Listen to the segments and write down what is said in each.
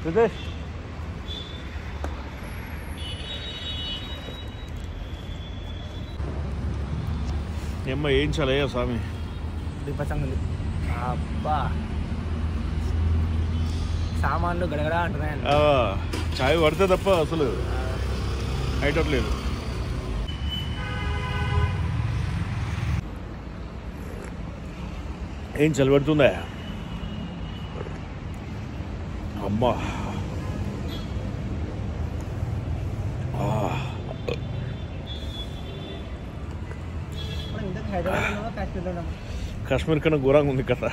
సుదేష్ ఏమ్మా ఏం చాలయ్యా స్వామి విపచ్చంగా ఉంది. అబ్బా సామాన్లు గడగడ అంటున్నాయండి. చాయ్ పడితే తప్ప అసలు అయిటట్లేదు. ఏం చలి పడుతుందా అమ్మా? కాశ్మీర్ కన్నా ఘోరంగా ఉంది కథ.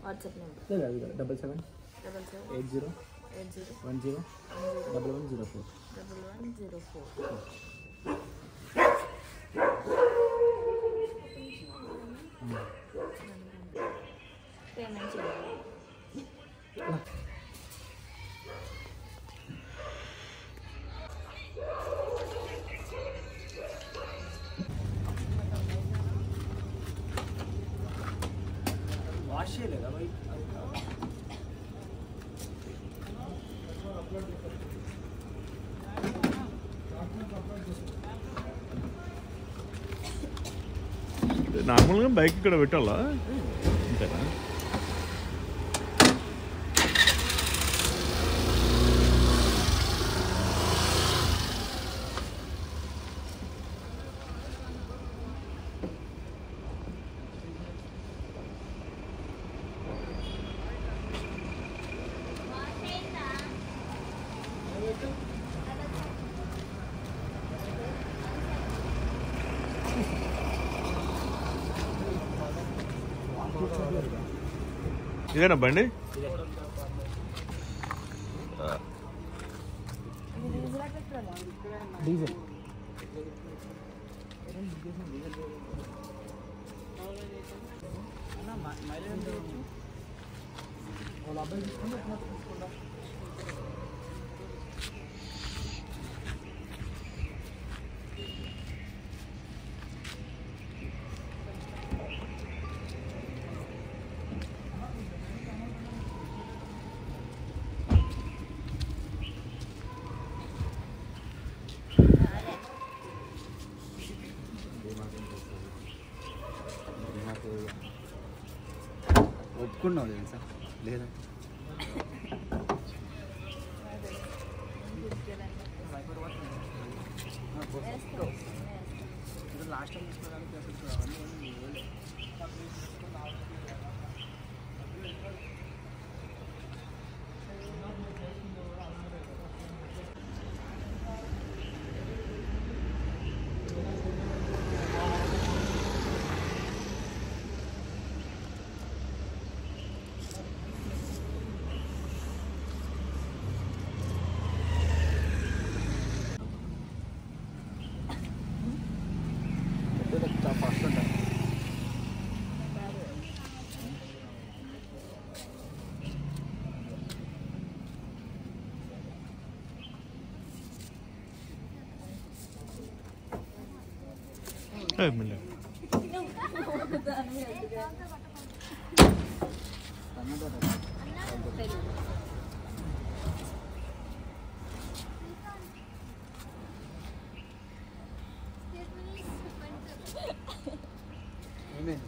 వాట్సాప్ నెంబర్ 77801104 పేమెంట్ చేయాలి. వాష్ చేయలేదా బై? నార్మల్గా బైక్ ఇక్కడ పెట్టాలా అంతేనా? ఇదేనా బండి? డీజిల్ ఎక్కడున్నావు తెలుసా? లేదా లాస్ట్ టైం తీసుకోవడానికి అసలు అవన్నీ ఫస్ట్ ఉంటాయి. మెల్లగా ఏమైంది?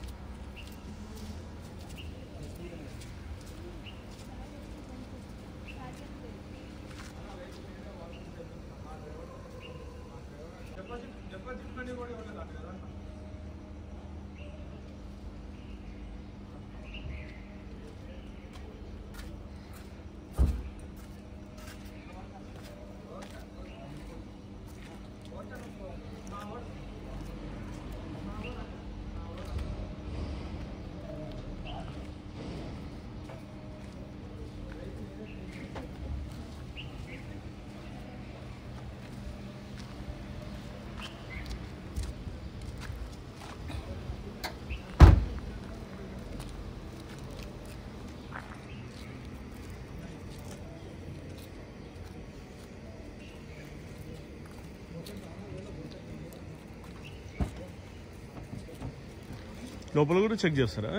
లోపల కూడా చెక్ చేస్తారా?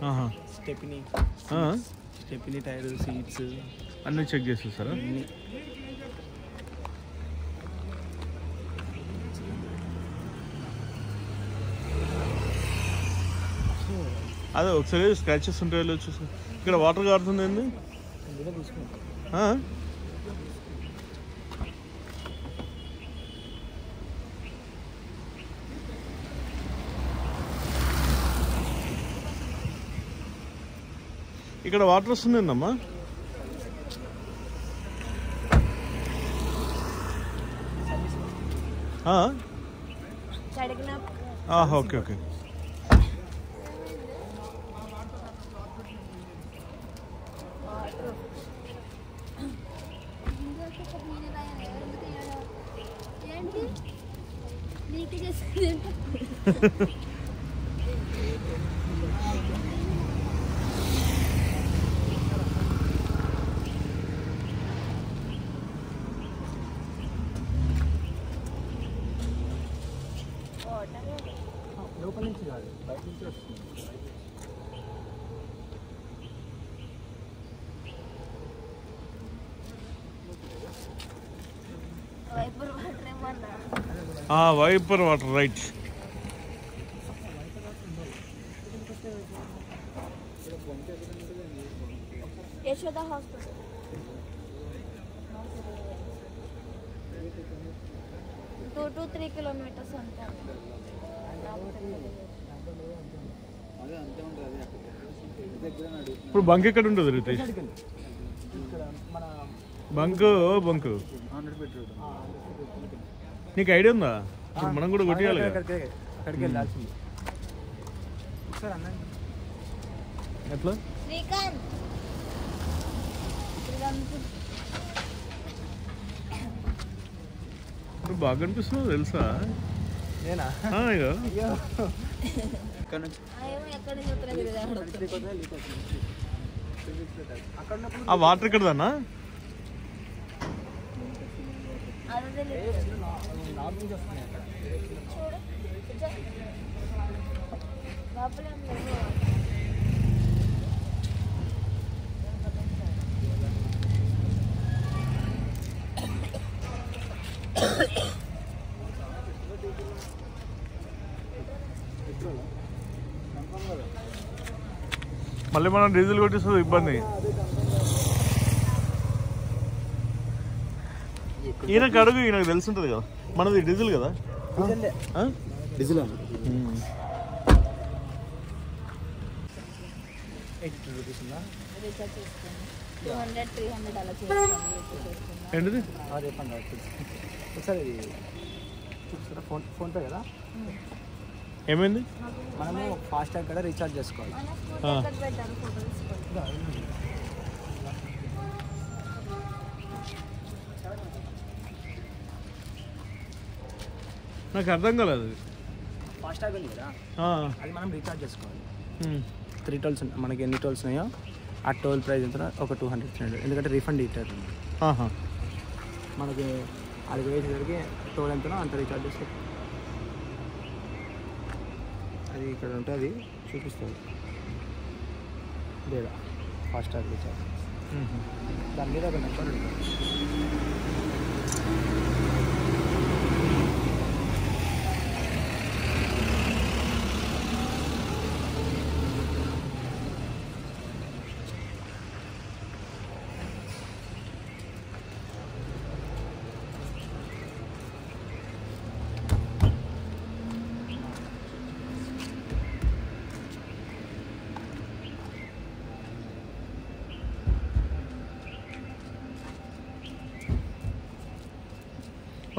ఆహా. స్టెప్నీ టైర్ సీట్స్ అన్నీ చెక్ చేసేస్తారా? అదే ఒకసారి స్క్రాచెస్ ఉంటాయో చూసుకో. ఇక్కడ వాటర్ కారుతుంది ఏంది? ఇక్కడ వాటర్ వస్తుంది ఏందమ్మా? Okay okay. లోపల నుంచి కాదు, బయట నుంచి వస్తుంది. Wiper water right. Yashoda hospital 2 to 3 kilometers అంతే. ఇప్పుడు బంక్ ఎక్కడ ఉంటుంది రితేష్? బంక్ బంక్ నీకు ఐడియా ఉందా? ఇప్పుడు మనం కూడా కొట్టేయాలి కదా. అక్కడికి వెళ్ళాల్సింది. ఒకసారి అన్నాను ఎట్లా? శ్రీకాంత్ ఇప్పుడు బాగా అనిపిస్తుంది తెలుసా? నేనా? ఇగో ఇక్కడ నుంచి ఆ వాటర్ ఎక్కడదన్నా? నార్త్ నుంచి వస్తున్నాయి అక్కడ. మళ్ళీ మనం డీజిల్ కొట్టిస్తుంది ఇబ్బంది. ఈయనకు అడుగు, ఈయనకు తెలిసింటుంది కదా, మనది డీజిల్ కదా. డీజిల్ 82 రూపీస్ ఉందా? రీఛార్జ్ చేసుకోండి. 200, 300 అలా చేసుకోండి. ఏంటిది? రేపండి ఒకసారి చూస్తారా? ఫోన్పే కదా. ఏమైంది? మనము ఫాస్టాగ్ కూడా రీఛార్జ్ చేసుకోవాలి. పెట్టాను, ఫోటో తీసుకోండి. నాకు అర్థం కాలేదు. ఫాస్టాగ్ ఉంది కదా, అది మనం రీఛార్జ్ చేసుకోవాలి. 3 టోల్స్ మనకి ఎన్ని టోల్స్ ఉన్నాయో ఆ టోల్ ప్రైస్ ఎంత ఒక 200, 300. ఎందుకంటే రీఫండ్ ఇస్తారు మనకి. అది వేసేసరికి టోల్ ఎంతనో అంత రీఛార్జ్ చేసుకోవాలి. అది ఇక్కడ ఉంటుంది, చూపిస్తుంది లేదా ఫాస్టాగ్ రీఛార్జ్. దాని మీద ఒక నెంబర్ ఉంటుంది.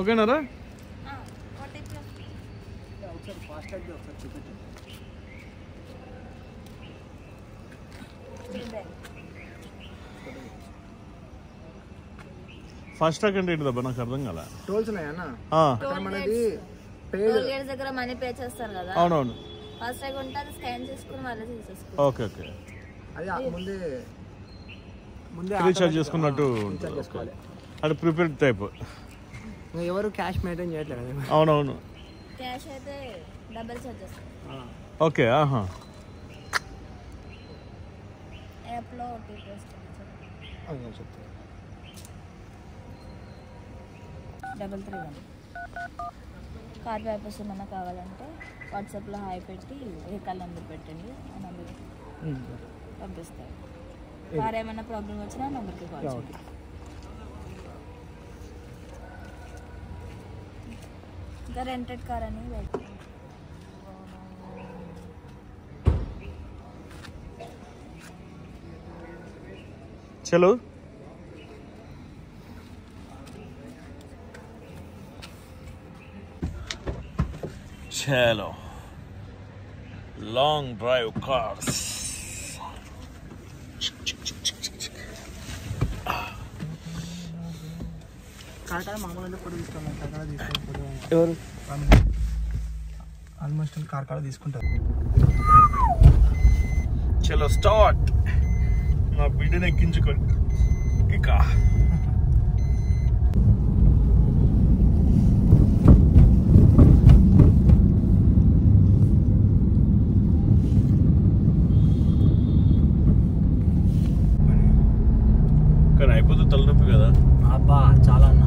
ఓకేనారా? ఒకసారి ఫాస్టాగ్ ఒకసారి చూపించండి. ఫాస్టాగ్ అంటే ఏంటిదబ్బా, నాకు అర్థం కాల. టోల్స్ ఉన్నాయా అన్న? మనది టోల్ గేట్స్ దగ్గర మనీ పే చేస్తారు కదా. అవునవును. ఫాస్టాగ్ ఉంటే అది స్కాన్ చేసుకుని మళ్ళీ తీసేసుకోవాలి. Okay okay. అది ముందే రీఛార్జ్ చేసుకున్నట్టు చేసుకోవాలి. అది ప్రిపేర్డ్ టైప్. ఎవరు క్యాష్ మెయింటైన్ చేయట్లేదు. అవునవును. క్యాష్ అయితే డబుల్ చార్జెస్. ఓకే. యాప్లో ఓటీపీ వస్తుంది. 331. కార్ పేపర్స్ ఏమన్నా కావాలంటే వాట్సాప్లో హాయ్ పెట్టి వెహికల్ నెంబర్ పెట్టండి, ఆ నెంబర్ పంపిస్తారు. కార్ ఏమైనా ప్రాబ్లం వచ్చినా ఆ నెంబర్కి కాల్ చేయండి. ఇంకా రెంటెడ్ కార్ అని వెయిట్. చలో. చలో లాంగ్ డ్రైవ్ కార్స్. కాకాడ మామూలుగా ఫోటో తీసుకోవాలి. కాకాడ తీసుకుని ఫోటో ఎవరు? ఆల్మోస్ట్ కాకాడ తీసుకుంటారు. చలో స్టార్ట్. నా బిడ్డను ఎక్కించుకోండి ఇక. కానీ అయిపోతే తలనొప్పి కదా అబ్బా, చాలా అన్న.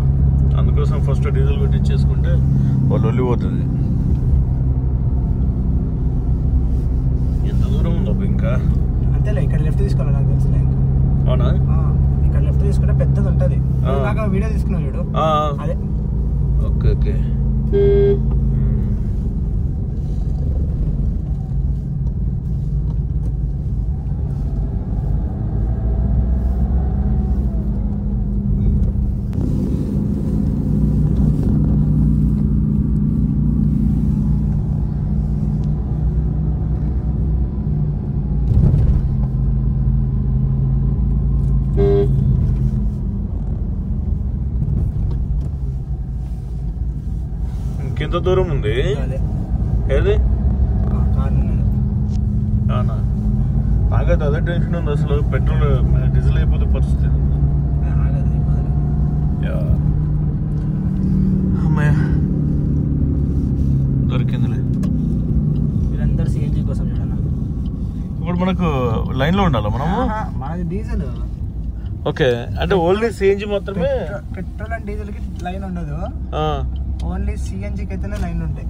అందుకోసం ఫస్ట్ డీజిల్ కొట్టించేసుకుంటే వాళ్ళు వెళ్ళిపోతుంది. ఎంత దూరం ఉందబ్బా ఇంకా? అంతేలే, ఇక్కడ లెఫ్ట్ తీసుకోవాలి. నాకు తెలుసులే. ఇంకా అవునా? ఇక్కడ లెఫ్ట్ తీసుకుంటే పెద్దది ఉంటుంది. నాకు వీడియో తీసుకున్నాను చూడు, అదే. Okay okay. ఇంకెంత దూరం ఉంది? ఏది? నాకైతే అదే టెన్షన్ ఉంది అసలు. పెట్రోల్ డీజిల్ అయిపోతే పరిస్థితి. అమ్మాయ దొరికిందిలే. వీళ్ళందరూ సిఎన్జి కోసం చూడన్నా. ఇప్పుడు మనకు లైన్ లో ఉండాలా మనము? మనది డీజిల్. ఓకే, అంటే ఓన్లీ సిఎన్జి మాత్రమే. పెట్రోల్ అండ్ డీజిల్ కి లైన్ ఉండదు, ఓన్లీ సిఎన్జికి అయితేనే లైన్ ఉంటాయి.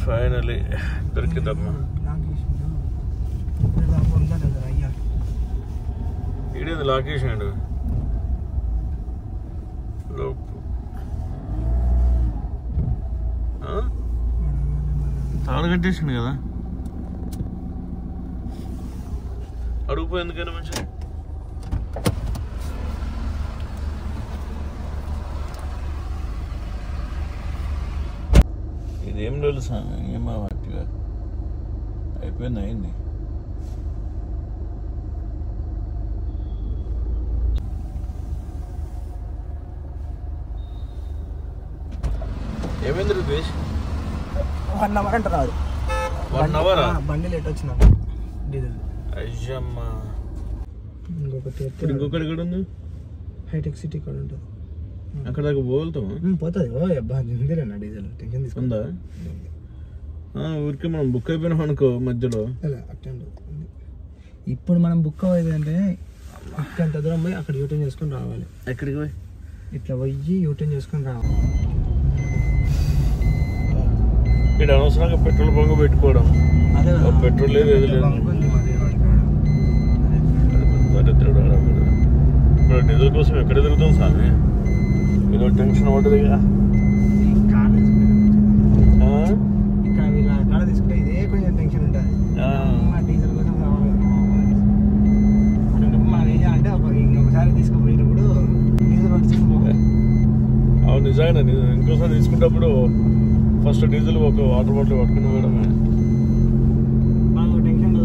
ఫైనలీ దొరికిందమ్మా. నాకు ఇదేంది లాకేసాడు తాడు కట్టేసిండు కదా అడుగుపోయి ఎందుకైనా మంచిగా ఇదేం తెలుసా ఏమా వాటిగా అయిపోయింది అయింది ఏమైంది రుద్వేష్ 1 hour అంటున్నాడు 1 hour బండి లేట్ వచ్చింది డీజిల్ అయ్యమ్మా ఇంకొకటి ఇక్కడ ఉంది హైటెక్ సిటీ కూడా ఉంటుంది అక్కడ దాకా పోగలుగుతామా పోతుంది ఉందిలేనా డీజిల్ టెన్షన్ ఉందా ఊరికే మనం బుక్ అయిపోయినాం అనుకో మధ్యలో ఇప్పుడు మనం బుక్ అవ్వేది అంటే అంత దూరం పోయి అక్కడ యూటర్న్ చేసుకొని రావాలి ఎక్కడికి పోయి ఇట్లా పోయి యూటర్న్ చేసుకొని రావాలి ఇక్కడ అనవసరంగా పెట్రోల్ బంక్ పెట్టుకోవడం అదే పెట్రోల్ లేదు ఏది లేదు ఇప్పుడు డీజిల్ కోసం ఎక్కడ తిరుగుతాం స్వామి ఏదో టెన్షన్ పడ్డది కదా ఇక్కడ వీళ్ళ కాడ తీసుకుంటే ఇదే కొంచెం టెన్షన్ ఉంటుంది డీజిల్ కోసం రావాలి అంటే మనం ఏం చేయాలంటే ఇంకొకసారి తీసుకుపోయేటప్పుడు డీజిల్ పట్టుకుపోవాలి అవును నిజంగా ఇంకోసారి తీసుకున్నప్పుడు ఫస్ట్ డీజిల్ ఒక వాటర్ బాటిల్ పట్టుకుని పోవడమే మనకు టెన్షన్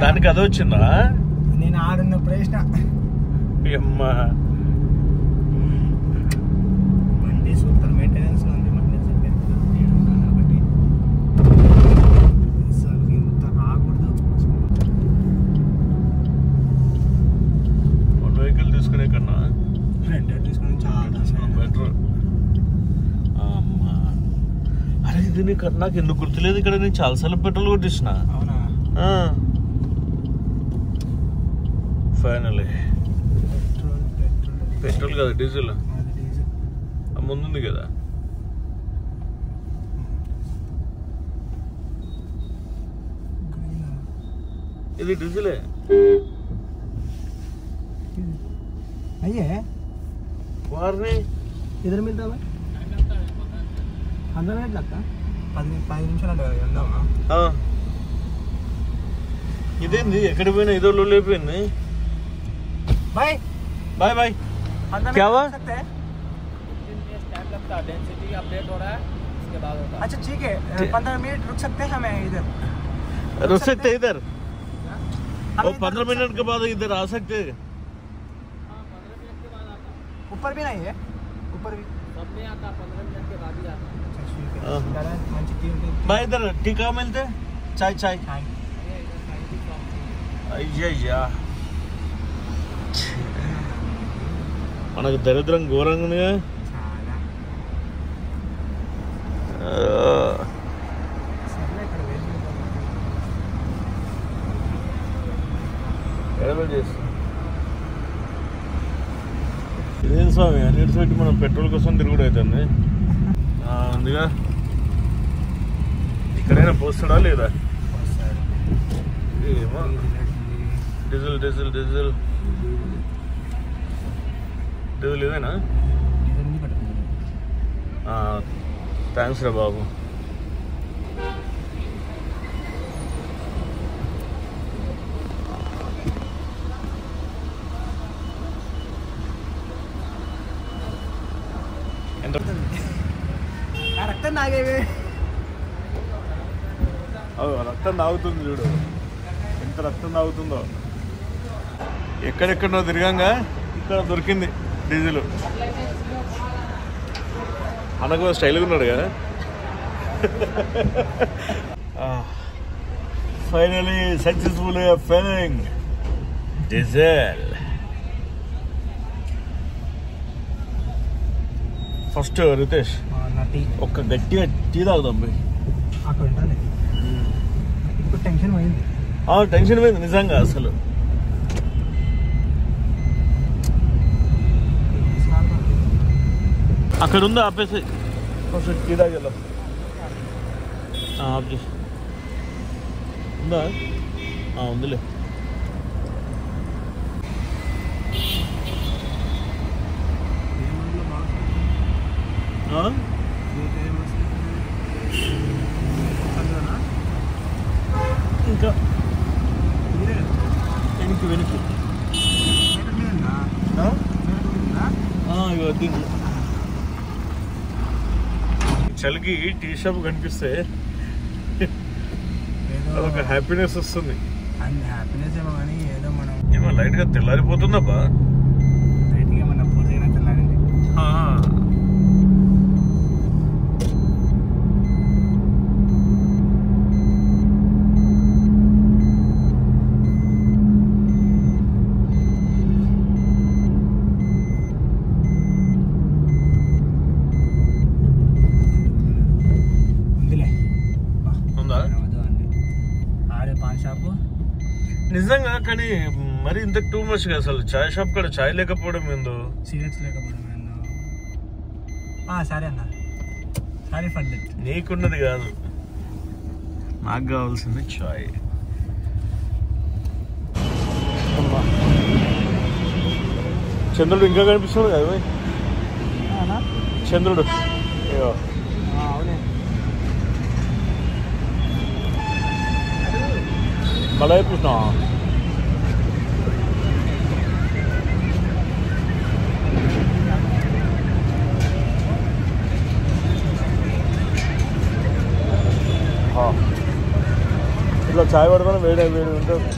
దానికి అదే వచ్చిందా నేను ఆడున్నప్పుడు వేసిన అమ్మా బండి సూపర్ మెయింటెనెన్స్ ఉంది కాబట్టి ఇంత రాకూడదు వెహికల్ తీసుకునే కన్నా రెండేళ్ళు తీసుకుని చాలా బెటర్. అమ్మా అరే ఇది నాకు ఎందుకు గుర్తులేదు ఇక్కడ నేను చాలాసార్లు పెట్రోల్ కొట్టించిన. అవునా ఫైనలీ పెట్రోల్ కదా డీజిల్ ముందుంది కదా. ఇది డీజిలే అయ్యే వారిని ఇద్దరు మిగతా 100 మినిట్ లెక్క 10 నిమిషాలు వెళ్దామా. ఇదేంది ఎక్కడ పోయినా ఏదో లేపోయింది. बाय बाय बाय क्या हुआ? डेंसिटी अपडेट हो रहा है इसके बाद होता है. अच्छा ठीक है 15 मिनट रुक सकते हैं हमें इधर रुक सकते हैं इधर और 15 मिनट के बाद इधर आ सकते हैं. ऊपर भी नहीं है ऊपर भी सब नहीं आता 15 मिनट के बाद ही आता. अच्छा ठीक है भाई इधर टीका मिलते चाय चाय అయ్యయ్యా మనకు దరిద్రం ఘోరంగా ఉందిగా. ఇదేం స్వామి అన్నిటి పెట్టి మనం పెట్రోల్ కోసం తిరుగుడు అవుతుంది. ఉందిగా ఇక్కడైనా పోస్తాడా లేదా ఏమో. డీజిల్ డీజిల్ డీజిల్ డీజిల్ ఇదేనా? థ్యాంక్స్ రా బాబు. ఎంత రక్తం తాగేవి రక్తం తాగుతుంది చూడు, ఎంత రక్తం తాగుతుందో. ఎక్కడెక్కడో తిరగంగా ఇక్కడ దొరికింది డీజిల్. అనకు స్టైల్గా ఉన్నాడు కదా. Finally successful filling diesel. First Ritesh tea ఒక్క గట్టిగా టీ తాగుదాం పోయి. అక్కడ ఉంటుంది. ఇప్పుడు టెన్షన్ పోయింది. టెన్షన్ పోయింది నిజంగా. అసలు అక్కడ ఉందా ఆపేసి ఫస్ట్ టీ తాగేలా ఆప్ చేసి ఉందా? ఉందిలే. ఇంకా వెనక్కి దీన్ని చలికి టీ షాప్ కనిపిస్తే ఒక హ్యాపీనెస్ వస్తుంది. హ్యాపీనెస్ ఏమో కానీ ఏదో మనం ఏమో లైట్ గా తెల్లారిపోతుందబ్బా. లైట్గా ఏమన్నా పూర్తిగా తెల్లారింది. నిజంగా కానీ మరి ఇంత టూ మచ్ గా అసలు చాయ్ షాప్ కాడ చాయ్ లేకపోవడం ఏందో, సీరియస్ లేకపోవడం ఏందో. సరే అన్న, సారీ ఫర్ దట్. నీకున్నది కాదు, నాకు కావాల్సింది చాయ్. చంద్రుడు ఇంకా కనిపిస్తున్నాడు కదా చంద్రుడు. అవునే మళ్ళీ చూసినా ఇట్లా చాయ్ పడతాను వేడి వేడి ఉంటుంది.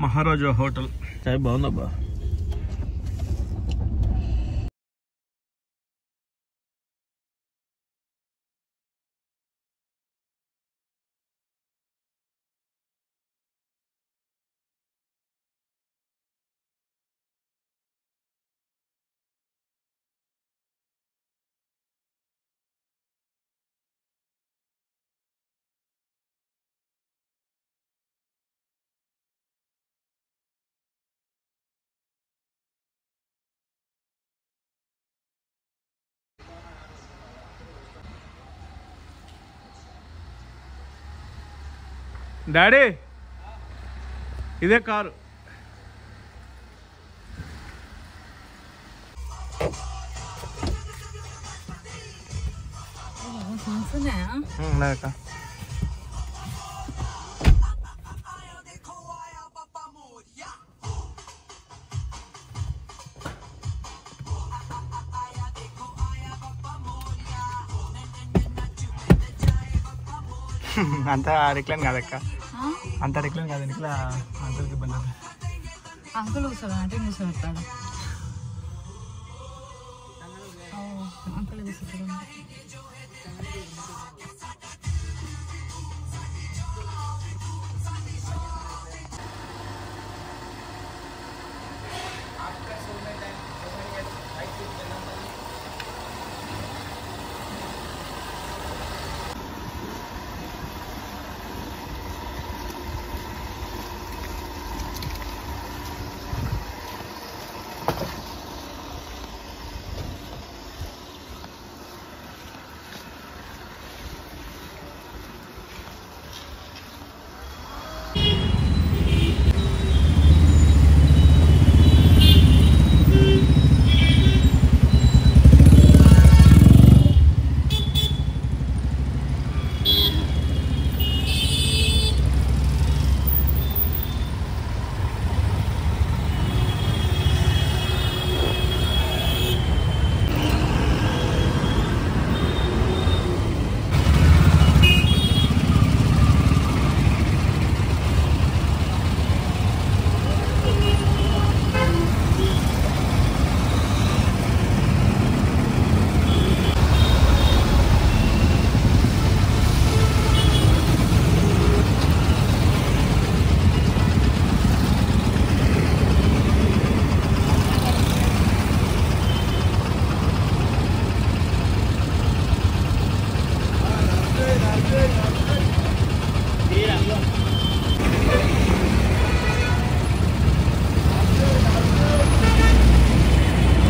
మహారాజా హోటల్ చాయ్ బాగుందబ్బా. డాడీ ఇదే కారు. అంత రిక్లైన్ కాదక్క, అంత రిక్లైన్ కాదు. ఇట్లా అంకుల్కి ఇబ్బంది అవుతుంది. అంకుల్ కూర్చోడు అంటే కూర్చోబెట్టాడు. అంకుల్ కూర్చోడు.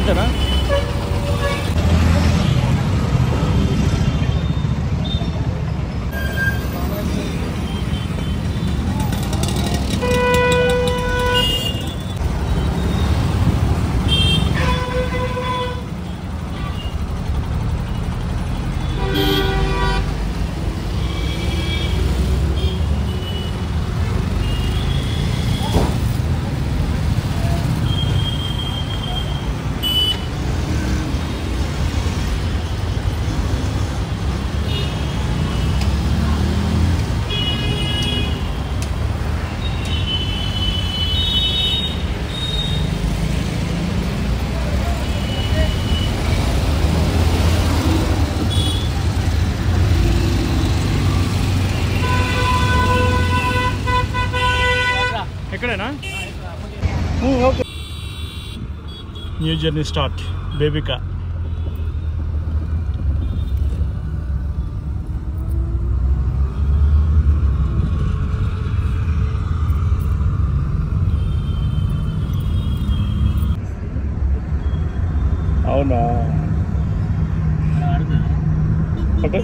అంతేనా? ఎక్కడేనా? ఓకే. New journey start. బేబికా అవునా? అంటే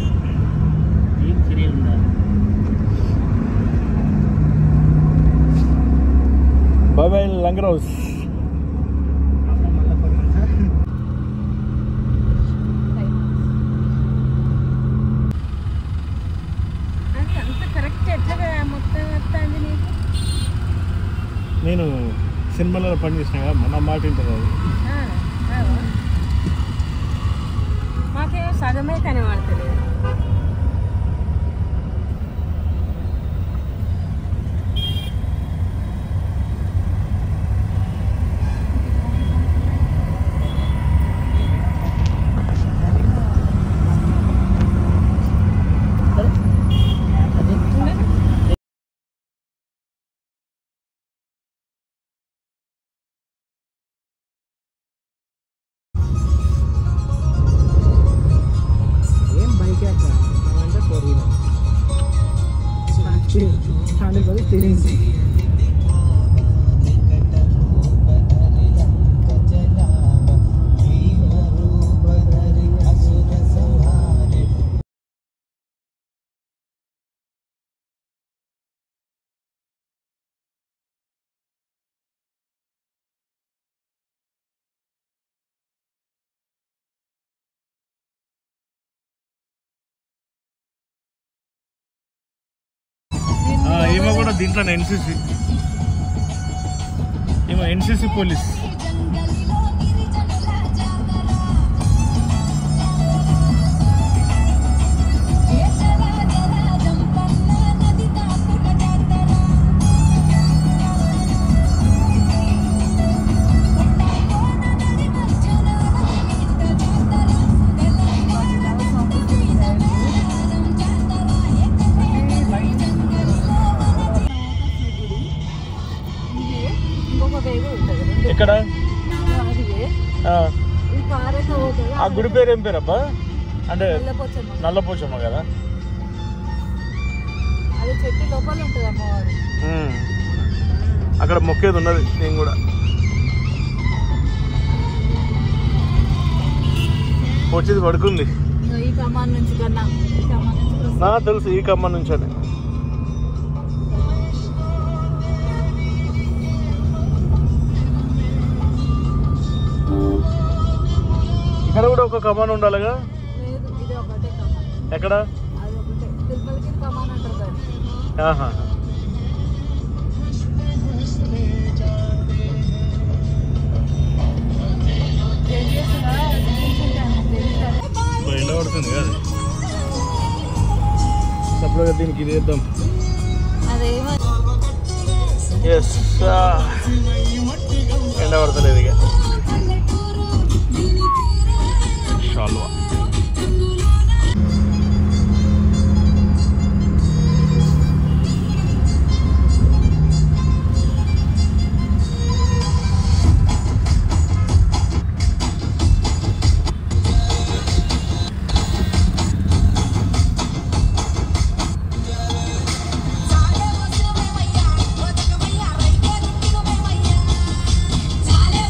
బాబాయ్ లంగర్ హౌస్. నేను సినిమాలలో పని చేసిన కదా, మన మాట వింటుంది అది. మాకే సగమే కనబడతలేదు. ఈమె కూడా దీంట్లో ఎన్సీసీ, ఈమె ఎన్సీసీ పోలీస్. ఎక్కడ? ఆ గుడి పేరు ఏం పేరు అబ్బా? అంటే నల్లపోచమ్మ కదా. అక్కడ మొక్కేది ఉన్నది. నేను కూడా వచ్చేది పడుకుంది. తెలుసు, ఈ కమ్మన్ నుంచి అని. ఇక్కడ కూడా ఒక కమాన్ ఉండాలిగా. ఎక్కడ? ఎండ పడుతుంది కదా, సపరేట్గా దీనికి ఇది వేద్దాం. ఎస్, ఎండ పడతలేదు ఇక. షాల్వా Dale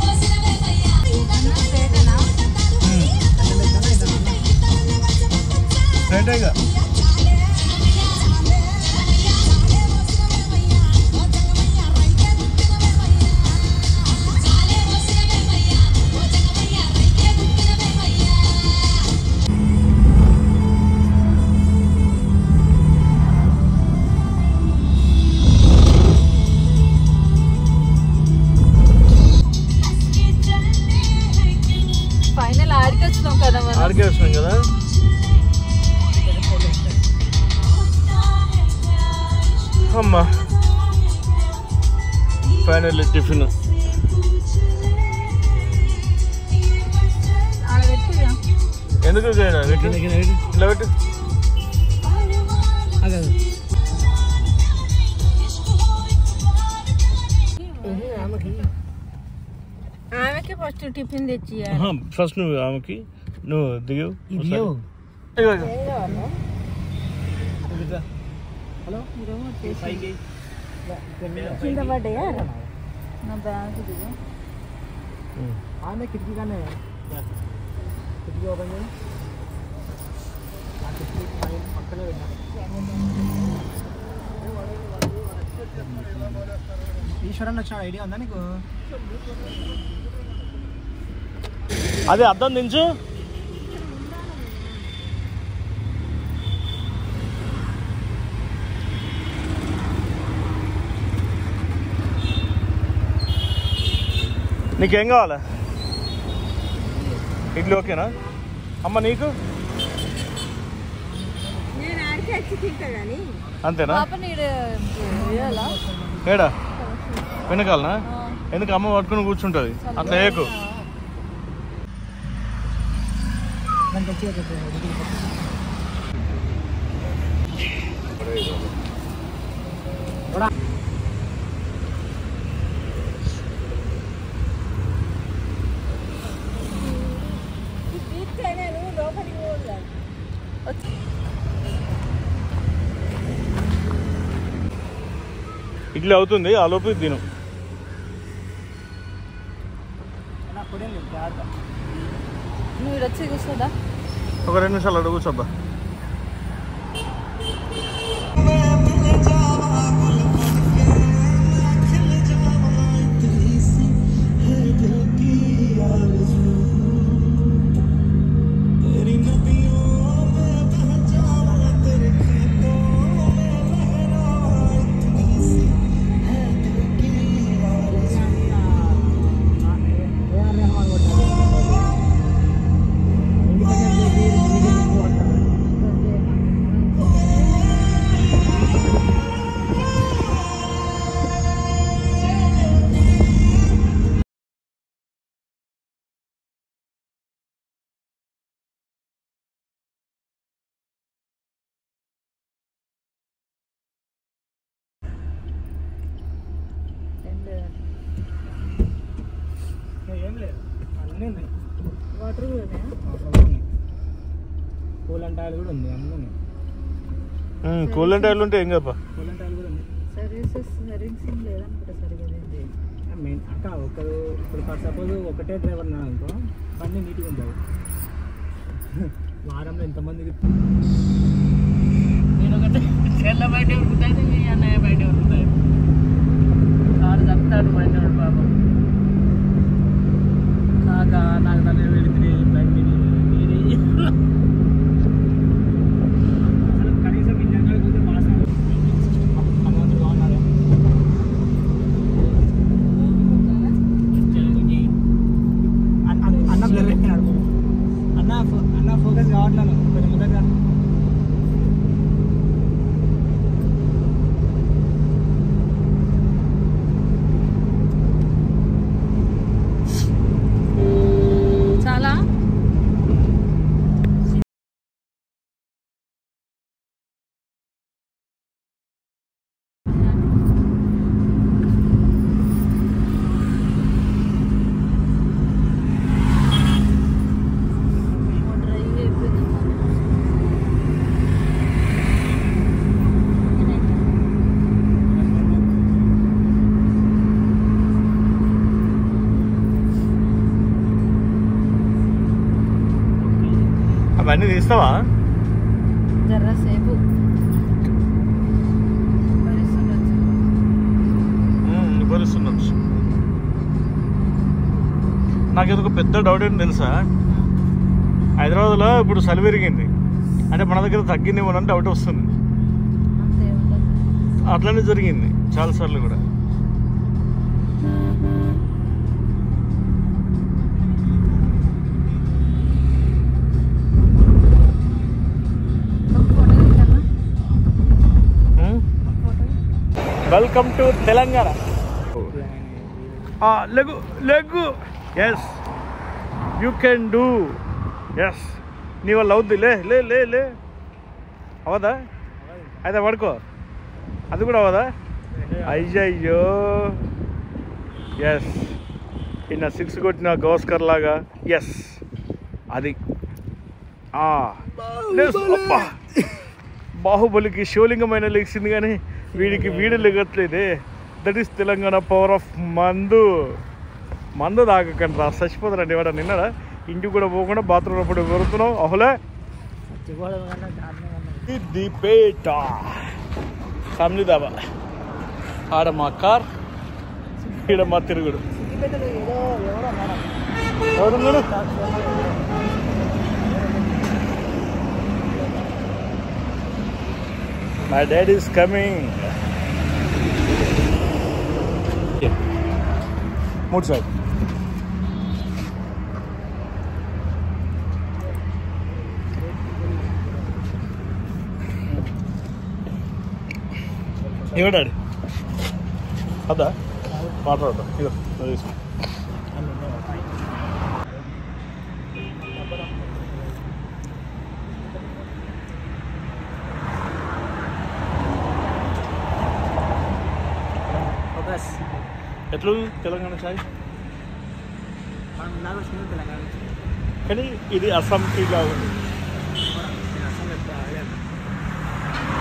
రైటే ఇక ఫైనల్ ఆడికి వచ్చినాం కదా మనం. ఆడికే వచ్చినాం కదా. అమ్మా ఫైనల్ టిఫిన్ ఎందుకు ఇలా పెట్టు. ఆమెకి ఫస్ట్ టిఫిన్ తెచ్చి ఫస్ట్ నువ్వు ఆమెకి నువ్వు దిగు. కింద పడ్డాయా నా బ్యాగ్ దిగు. ఆమె కిటికీ కానీ కిటికీ ఓపెన్ చేయి. ఆ కిటికీ పక్కనే పెట్టాను. ఈశ్వరన్ వచ్చిన ఐడియా ఉందా నీకు? అదే అద్దం దించు. నీకేం కావాలా? ఇడ్లీ ఓకేనా అమ్మ నీకు? అంతేనా? ఏడా వెనకాలనా? ఎందుకు అమ్మ పట్టుకుని కూర్చుంటుంది అట్లా ఏకు. ఇడ్లీ అవుతుంది ఆ లోపు తిను. నువ్వు వచ్చి కూర్చోదా? ఒక 2 నిమిషాలు అడుగు కూర్చోబ్బా. ఏం లేదు అన్నీ ఉన్నాయి. వాటర్ కూడా కూల్ ఆయిల్ కూడా ఉంది. అన్నీ ఉన్నాయి. కూల్ ఆయిల్ ఉంటే ఏం కదా. కూల్ ఆయిల్ కూడా ఉంది. సర్వీసింగ్ లేదనుకుంటా సరిగ్గా. మెయిన్ అక్క ఒకరు ఇప్పుడు ఫర్ సపోజ్ ఒకటే డ్రైవర్ నా అనుకో బండి నీట్గా ఉంటుంది. వారంలో ఎంతమందికి నేను ఒకటి చెల్ల బయట ఉంటుంది, మీ అన్నయ్య బయట ఉంటుంది. కారు చెప్తాడు బయట పాపం కాక నాకు తల్లి పెడితే బండిని అసలు కనీసం ఇంజన్ కూడా వాసన అన్నట్టు బాగున్నారు. అన్న బ్లర్ పెట్టినాడు. అన్న ఫోకస్ కావట్లేదు కొంచెం ముందరగా. చాలా అవన్నీ తీస్తావా? జర్రసేపు భరిస్తుండొచ్చు. నాకేదో పెద్ద డౌట్ ఏంటి తెలుసా, హైదరాబాద్లో ఇప్పుడు చలి పెరిగింది అంటే మన దగ్గర తగ్గిందేమో అని డౌట్ వస్తుంది. అట్లనే జరిగింది చాలాసార్లు కూడా. Welcome to Telangana. లెగు లెగు. Yes you can do. Yes నీ వల్ల అవుద్ది. లే లే లే లే అవదా? అయితే పడుకో. అది కూడా అవదా? అయ్యయ్యో. ఎస్ ఇన్న 6 కొట్టిన గౌస్కర్ లాగా. ఎస్ అది బాహుబలికి శివలింగమైన లెగిసింది కానీ వీడికి వీడు లెగట్లేదే. That is Telangana power of మందు తాగకండి రా, చచ్చిపోతారండి. ఎవడ నిన్నడా ఇంటికి కూడా పోకుండా బాత్రూంలో పడి కొరుతున్నావు. అహులే సిద్దిపేట ఫ్యామిలీ దాబా. ఆడ మా కార్, ఈడ మా తిరుగుడు. ఎవరు My dad is coming. Mood side. Ego daddy అదా మాట్లాడదా. ఇగో తీసుకో. ఎట్లు తెలంగాణ చాయ్ కానీ ఇది అస్సాం టీ లాగా ఉంది.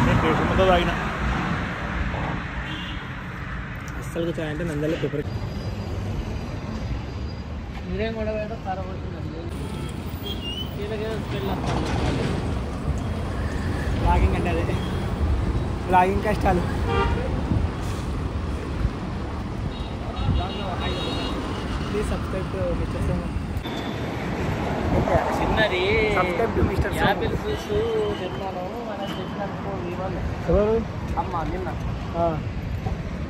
నేను దేశంతో తాగిన అస్సలు చాయ్ అంటే నందల్లో పేపర్ మీరేం కూడా వేయడం ఖరాబ్ అవుతుందండి. బ్లాగింగ్ అంటే అదే బ్లాగింగ్ కష్టాలు. Please subscribe to mister same. చిన్నది subscribe to mister same. Apple juice తిన్నాను. మనం చెప్పినట్టు అమ్మ నిన్న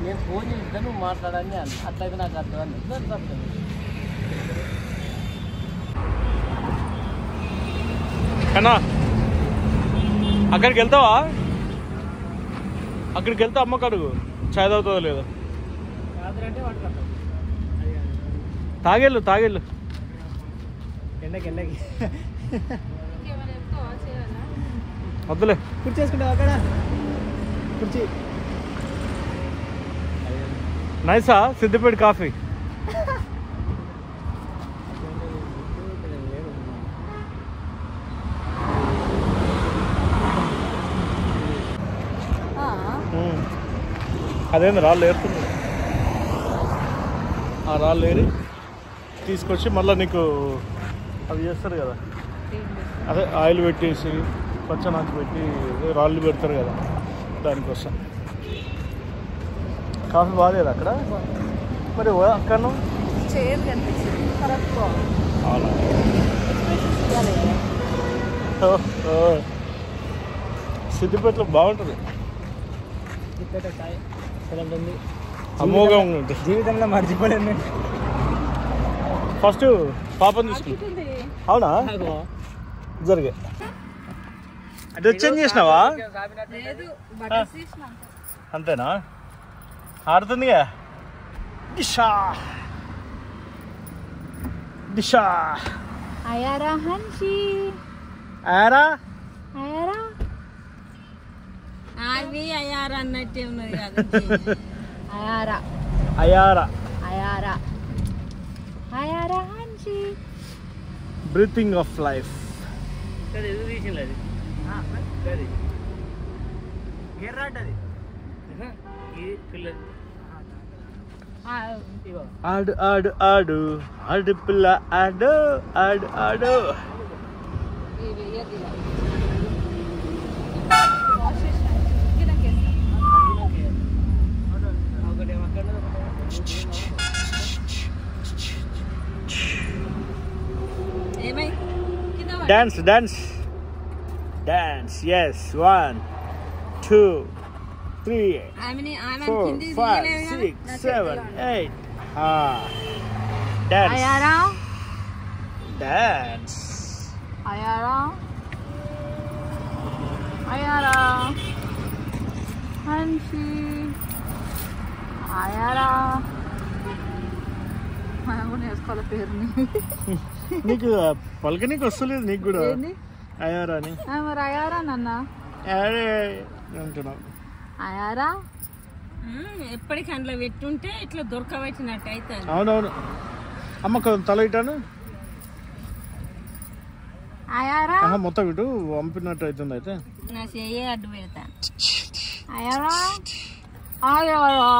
నేను ఫోన్ చేస్తే నువ్వు మాట్లాడాలని అన్న. అట్లయితే నాకు అర్థం అని అన్నా అక్కడికి వెళ్తావా? అక్కడికి వెళ్తా అమ్మకు అడుగు చాయ్ తాగుతుందో లేదో. తాగేళ్ళు ఎండకి వద్దులే. కుర్చీ వేసుకుంటావు అక్కడ? కుర్చీ నైసా సిద్దిపేట కాఫీ. అదేంది రాళ్ళు ఏరుతుంది. ఆ రాళ్ళు ఏరి తీసుకొచ్చి మళ్ళీ నీకు అవి చేస్తారు కదా, అదే ఆయిల్ పెట్టేసి పచ్చనాకు పెట్టి రాళ్ళు పెడతారు కదా దానికోసం. కాఫీ బాగాలేదు అక్కడ మరి అక్కడ సిద్దిపేటలో బాగుంటుంది. అమోఘంగా ఉంటుంది. జీవితంలో మర్చిపోలేను. ఫస్ట్ పాపని తీసుకుంటా. అవునా జరిగే డ్రెస్ చేంజ్ చేసినావా? అంతేనా? ఆడుతుందిగా. దిశా దిశా అయారా హన్షి ఆరా అయారా అవి అయ్యారా అన్నట్టే ఉన్నది కదా. అయారా అయారా అయారా అయారా హన్షి. Breathing of life. ఎదురు తీసింది అది గెర్రాటది పిల్లలు. ఆడు ఆడు ఆడు ఆడు పిల్ల ఆడు ఆడు ఆడు. ఏమై dance dance dance yes 1 2 3 4 5 6 7 8 dance అయారా డాన్స్ అయారా అయారా హన్షి అయారా మనం కూడా నేర్చుకోవాలి పేరుని. నీకు పలకనీకి వస్తలేదు నీకు కూడా అయారా అని. మరి అయారా నాన్న అరే అంటున్నావు అయారా ఎప్పటికీ అందులో పెట్టుంటే ఇట్లా దొరకబెట్టినట్టు అయితే. అవునవును అమ్మ తల ఇటాను అయారా మొత్తం ఇటు పంపినట్టు అవుతుంది. అయితే నా చెయ్యే అడ్డు పెడతా. అయారా అయారా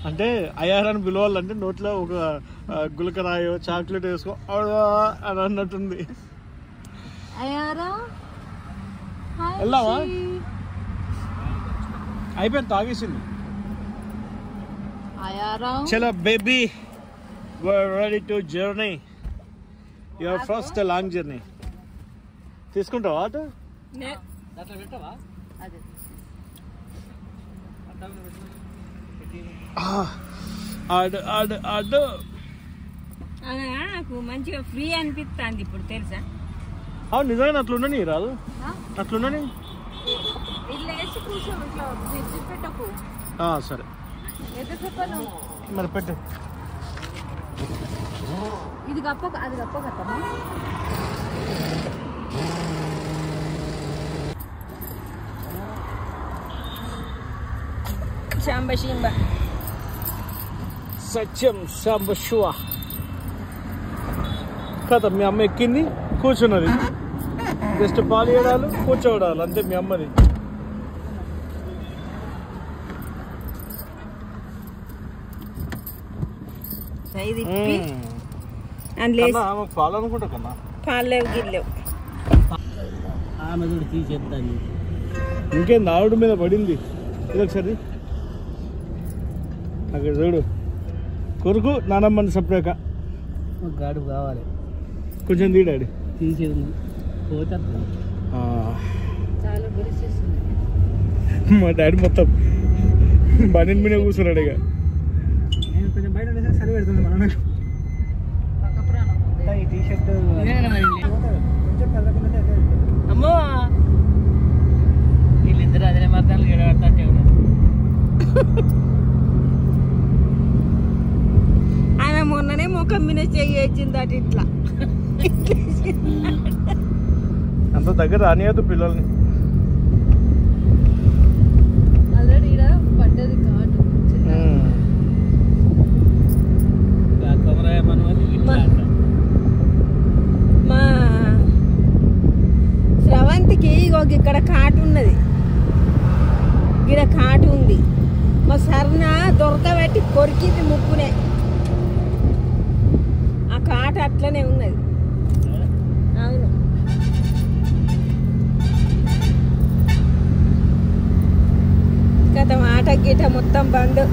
అంటే అయారాన్ని పిలవాలంటే నోట్లో ఒక గులకరాయో చాక్లెట్ వేసుకో అని అన్నట్టుంది. అయారా వెళ్దామా? అయిపోయింది తాగేసింది. అయారా చలో baby we're ready to journey your first long journey. తీసుకుంటావా అటు? ఆడు ఆడు ఆడు నాకు మంచిగా ఫ్రీ అనిపిస్తుంది ఇప్పుడు తెలుసా. అవును నిజంగా అట్లుండని రాదు అట్లుండని. ఇట్లా వేసి కూర్చో ఇట్లా పెట్టకు. సరే ఎంత చెప్పను మరి పెట్టు. ఇది గప్ప అది గప్ప కట్టమా. శాంబ శింబ సత్యం శాంబ శివ కదా. మీ అమ్మ ఎక్కింది కూర్చున్నది, జస్ట్ పాలు వేయడాలు కూర్చోవడాలు అంతే మీ అమ్మది. పాలు అనుకుంటా కన్నా పాలేవు గిల్లేవు. ఆమె కూడా తీసేస్తాను. ఇంకేం ఆవిడ మీద పడింది. ఇది ఒకసారి అక్కడ చూడు కొరుకు నానమ్మని సపరేక గాడు కావాలి కొంచెం తీడాడు తీసేది పోతే చాలా గురిస్తుంది. మా డాడీ మొత్తం బనీన్ మీద కూర్చున్నాడు. ఇక నేను కొంచెం బయట సరి పెడుతుంది మన పక్క ప్రాణం ఉంది. ఈ టీషర్ట్ అమ్మో వీళ్ళిద్దరు అదే మతాలు గడబడతాంటే ఉన్నారు. ఆమె మొన్ననే ముఖం మీద చెయ్యింది అటు ఇట్లా. అంత దగ్గర రానియద్దు పిల్లల్ని. ఆల్రెడీ ఇక్కడ పడ్డది కాటు. మా స్రవంతికి ఇక్కడ కాటు ఉన్నది, ఇక్కడ కాటు ఉంది. మా సర్న దొరకబెట్టి కొరికింది ముక్కునే. ఆ కాటు అట్లనే ఉన్నది. అవును గత మాట గీట మొత్తం బంద్.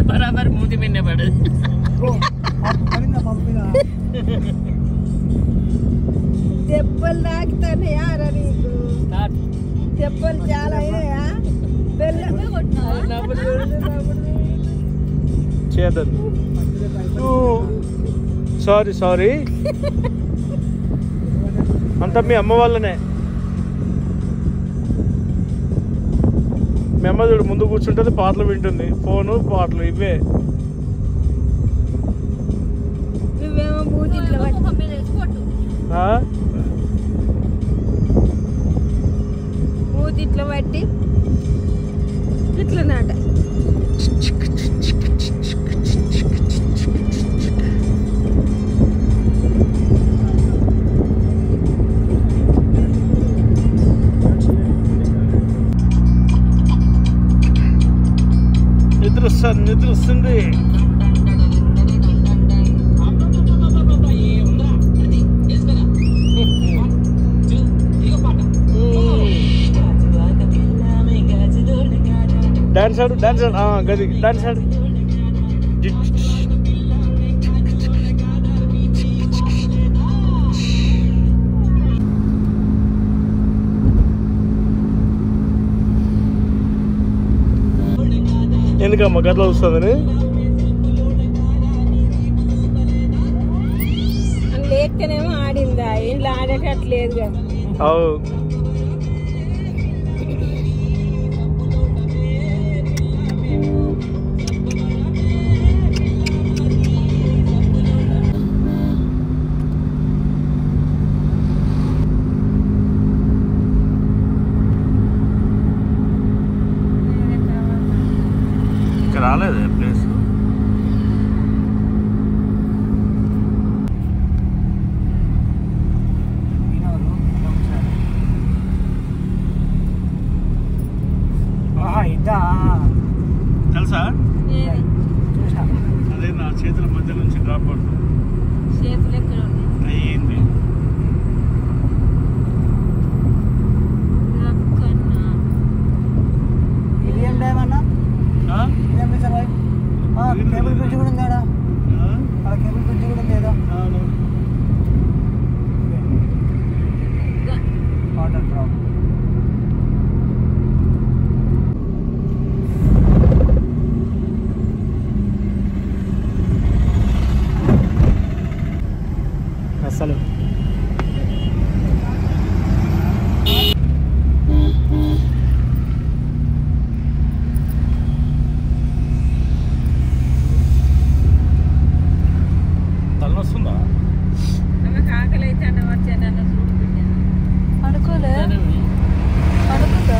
బరాబర్ మూతి మీద పడదు. దెబ్బలు తాకుతానయా రా నీకు? దెబ్బలు చాలా అయినాయా? చేయద్దు. సారీ సారీ అంతా మీ అమ్మ వాళ్ళనే. మీ అమ్మ చూడు ముందు కూర్చుంటుంది, పాటలు వింటుంది, ఫోను పాటలు ఇవే. నువ్వేమో మూతి ఇట్లా మూతి ఇట్లా పట్టి ఇట్లా నాట. నిద్ర వస్తుంది. డాన్స్ ఆడు గది డాన్స్ ఆడు. ఎందుకమ్మా గట్లా వస్తుందని లేకనేమో ఆడిందా ఇంట్లో ఆడేటట్లేదు కదా. అవు ఇక్కడ రాలేదు ప్లేస్. ఇదా తెలుసా అదే నా చేతుల మధ్య నుంచి డ్రాప్ అవుతుంది. చేతులు ఎక్కడ ఉన్నాయి? అయ్యింది. ఇది ఏం డ్రైవ్ అన్నా? ఇదేం పిచ్చర్ బాయ్? కేబుల్ బ్రిడ్జ్ కూడా ఉంది ఆడ. అక్కడ కేబుల్ బ్రిడ్జ్ కూడా ఉంది ఏదో. Water drop. అసలు తలనొస్తుందా? ఆమెకు ఆకలి అయితే అన్న వచ్చేదన్న చూడు బిడ్డ. పడుకోలే పడుకుందా?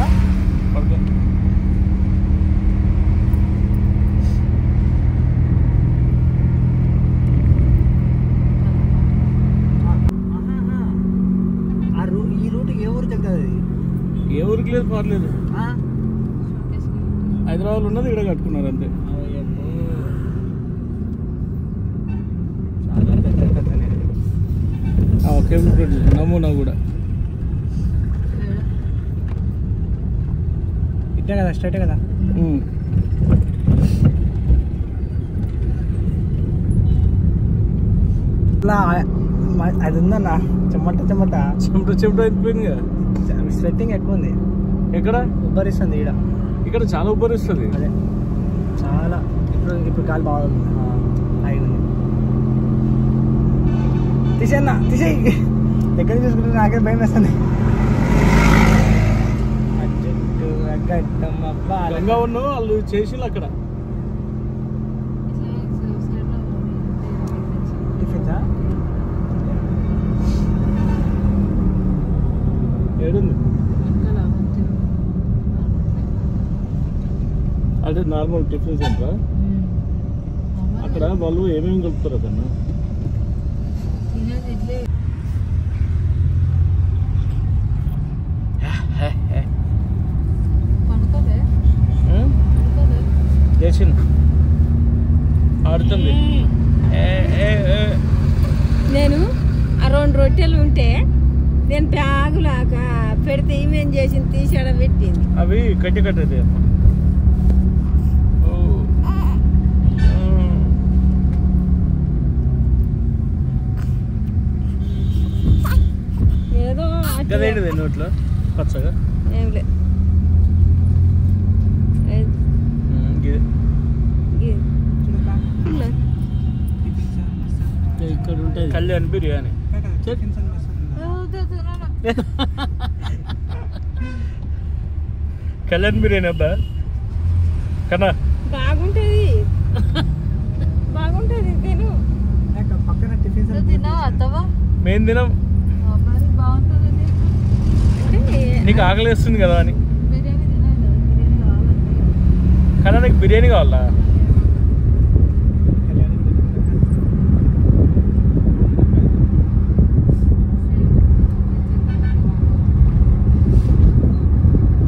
పడుకో. ఈ రూట్ ఏ ఊరికి వెళ్తుంది? ఏ ఊరికి లేదు పర్లేదు. హైదరాబాద్ ఉన్నది ఇక్కడ కట్టుకున్నారు అంతే. కేబుల్ బ్రిడ్జ్ నమూనా కూడా ఇట్టే కదా, స్ట్రైటే కదా. ఇట్లా అది ఉందన్న చెమట అయిపోయింది కదా. స్వెట్టింగ్ ఎక్కువ ఉంది. ఎక్కడ ఉబ్బరిస్తుంది ఇక్కడ చాలా ఉబ్బరిస్తుంది. అదే చాలా. ఇప్పుడు గాలి బాగుంది, హాయిగా ఉంది. తీసేయన్నా, తీసేయి. దగ్గర చూసుకుంటే నాకే భయం వేస్తుంది. గంగా ఉన్న వాళ్ళు చేసి అక్కడ టిఫిన్సా ఏడుంది అదే నార్మల్ టిఫిన్ సెంటర్. అక్కడ వాళ్ళు ఏమేమి కలుపుతారు కన్నా. చేసిన ఆడుతుంది. నేను ఆ 2 రొట్టెలు ఉంటే నేను బ్యాగులాగా పెడితే ఈమెం చేసింది తీసాడ పెట్టింది. అవి కట్టేది అమ్మ. ఏదో గదేంటిది నోట్లో పచ్చగా ఏం లేదు. ఇక్కడ ఉంటుంది కళ్యాణ్ బిర్యానీ. కళ్యాణ్ బిర్యానీ అబ్బా కన్నా బాగుంటది తిను. పక్కన టిఫిన్ తిన్నావా అత్తవా? మేము తినం. మరి బాగుంటుంది. అంటే నీకు ఆకలి వేస్తుంది కదా అని. బిర్యానీ తినాలి కదా, బిర్యానీ కావాలంటే. కన్నా నీకు బిర్యానీ కావాలా?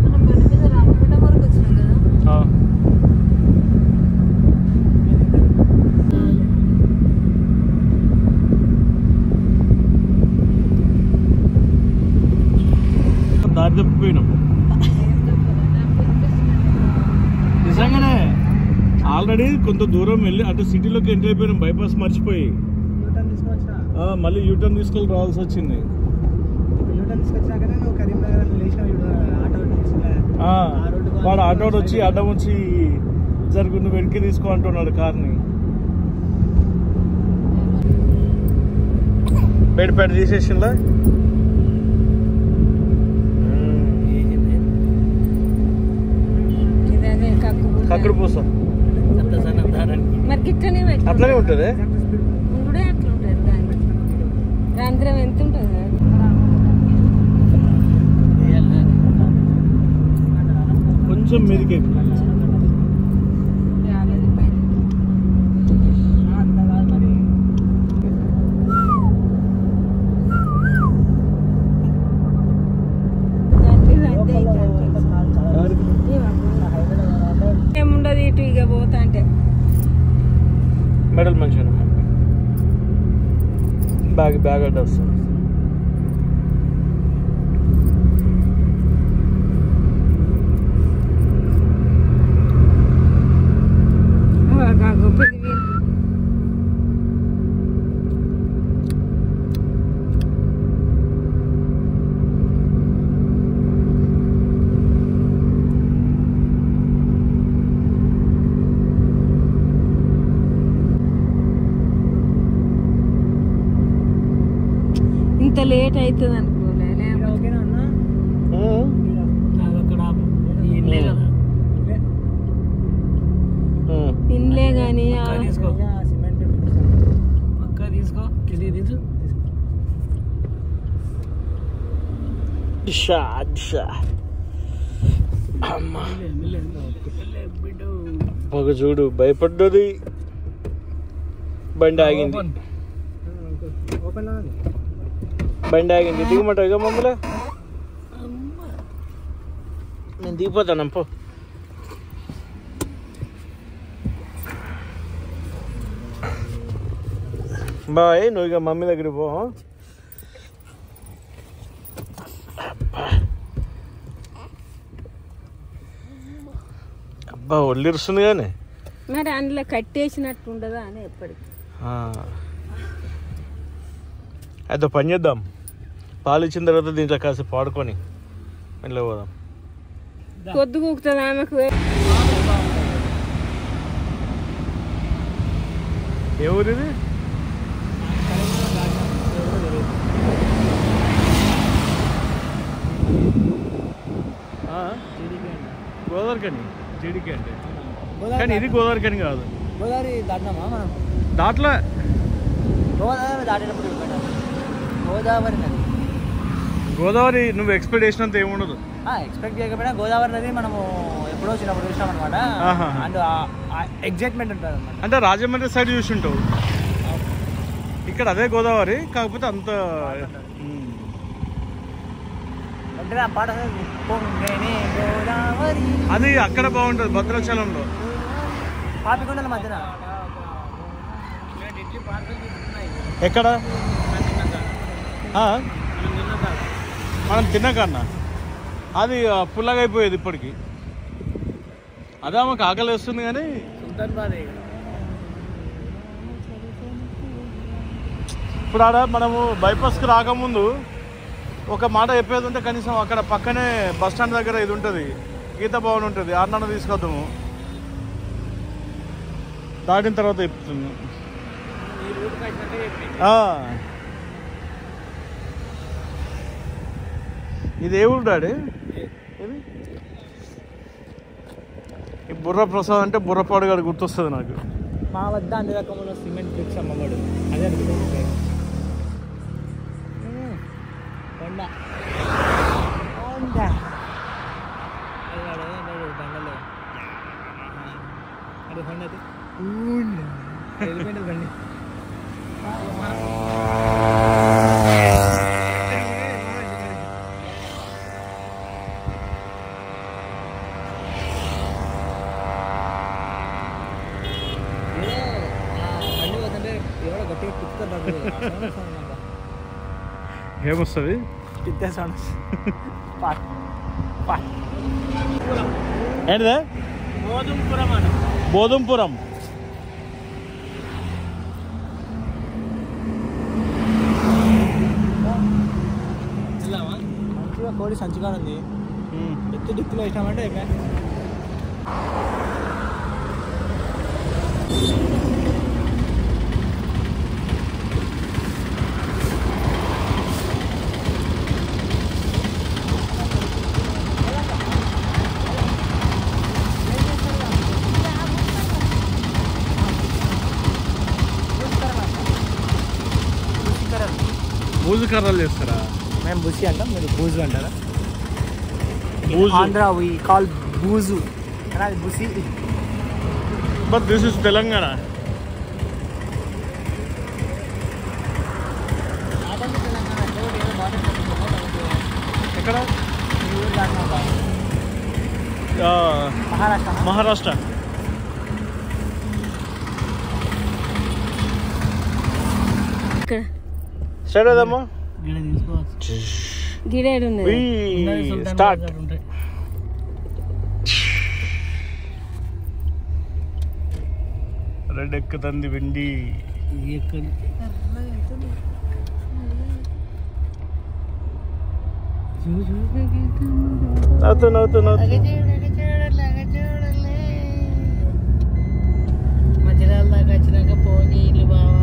మనం బండి మీద రామగుండం వరకు వచ్చినాం కదా. దారి తప్పిపోయినాము. కొంత దూరం వెళ్ళి అంటే సిటీలోకి ఎంటర్ అయిపోయినాం బైపాస్ మర్చిపోయి యూటర్న్ తీసుకొచ్చినా మళ్ళీ యూటర్న్ తీసుకొని రావాల్సి వచ్చింది. యూటర్న్ తీసుకొచ్చినాకనే నువ్వు కరీంనగర్ అని లేచిన ఆటో వాడు ఆటోడు వచ్చి అడ్డం వచ్చి జరుగు నువ్వు వెనక్కి తీసుకో అంటున్నాడు కార్ని. బయట తీసేసిందా కక్కుడు పూస మరి గిట్లనే అట్లానే ఉంటుంది. ఉండే అట్లా ఉంటుంది దాని రంధ్రం ఎంత ఉంటుంది కొంచెం మీదికి ఏముండదు ఇటు ఇక పోతా అంటే మెడల్ మంచిగా బ్యాగ్ అడ్డ వస్తుంది. ఇంత లేట్ అవుతుంది అనుకోలే ఓకేనా అన్న ఇన్లే గానీ సిమెంట్ పక్క తీసుకో కింది తీసు పొగ చూడు భయపడ్డది బండి ఆగింది. ఓపెన్ బండి ఆగింది దిగమంటావు ఇక మమ్మల్ని నేను దిగిపోతాను పో. బాయ్ నువ్వు ఇక మమ్మీ దగ్గరికి పో. అబ్బా ఒళ్ళిరుస్తుంది కానీ మరి అందులో కట్టేసినట్టు ఉండదా అని ఎప్పటికి అయితే పని చేద్దాం. పాలు ఇచ్చిన తర్వాత దీంట్లో కాసేపు పాడుకొని ఇంట్లో పోదాం. పొద్దు కూకుతుంది ఆమెకు. ఏ ఊరు ఇది? గోదావరికని జీడికి అంటే కానీ ఇది గోదావరికని కాదు. గోదావరి దాటినామా మనం? దాంట్లో గోదావరి దాటినప్పుడు గోదావరి నది. గోదావరి నువ్వు ఎక్స్పెక్ట్ చేసినంత ఏముండదు. ఎక్స్పెక్ట్ చేయకపోయినా గోదావరి నది మనము ఎప్పుడో చిన్నప్పుడు చూసినాం అనమాట. అండ్ ఎగ్జైట్మెంట్ ఉంటుంది అనమాట. అంటే రాజమండ్రి సైడ్ చూసి ఉంటావు. ఇక్కడ అదే గోదావరి కాకపోతే అంత అంటే ఆ పాట గోదావరి అది అక్కడ బాగుంటుంది భద్రాచలంలో పాపికొండల మధ్యన. ఎక్కడ మనం తిన్నాకన్నా అది పుల్లగా అయిపోయేది ఇప్పటికి. అదే మాకు ఆకలి వేస్తుంది కానీ ఇప్పుడు ఆడ మనము బైపాస్కి రాకముందు ఒక మాట చెప్పేది ఉంటే కనీసం అక్కడ పక్కనే బస్ స్టాండ్ దగ్గర ఇది ఉంటుంది, గీత భవన్ ఉంటుంది, ఆడనన్న తీసుకొద్దాము. దాటిన తర్వాత చెప్తుంది. ఇది ఏ ఊరు డాడీ? ఇది ఈ బుర్ర ప్రసాద్ అంటే బుర్రపాడు గారు గుర్తొస్తుంది నాకు. మా వద్ద అన్ని రకముల సిమెంట్ బ్రిక్స్ అమ్మవాడు. అదే అనిపిస్తుంది కొండ బండలో అది కొండ వెళ్ళిపోయింది బండి. ఏమొస్తుంది? ఏంటిదే? బోధంపురం. బోధంపురం. ఓడి సంచిగా ఉంది ఎత్తు దిక్కులో వేసామంటే అయిపోయా. బూజు కర్రలు చేస్తారా? మేము బుసి అంటాం, మీరు బూజు అంటారా? బూజు. ఆంధ్ర వి కాల్ బూజు కానీ అది బుసి. But this is Telangana. ఎక్కడ? మహారాష్ట్ర. మహారాష్ట్ర. ఇక్కడ స్టార్ట్ అవుదామా? గిడేడు ఉన్నది. స్టార్ట్. రెడ్ ఎక్కుతుంది వెండి. నవ్వుతూ నవ్వుతూ నవ్వుతూ మధ్యలో దాకా వచ్చినాక పోనీ ఇల్లు బావా.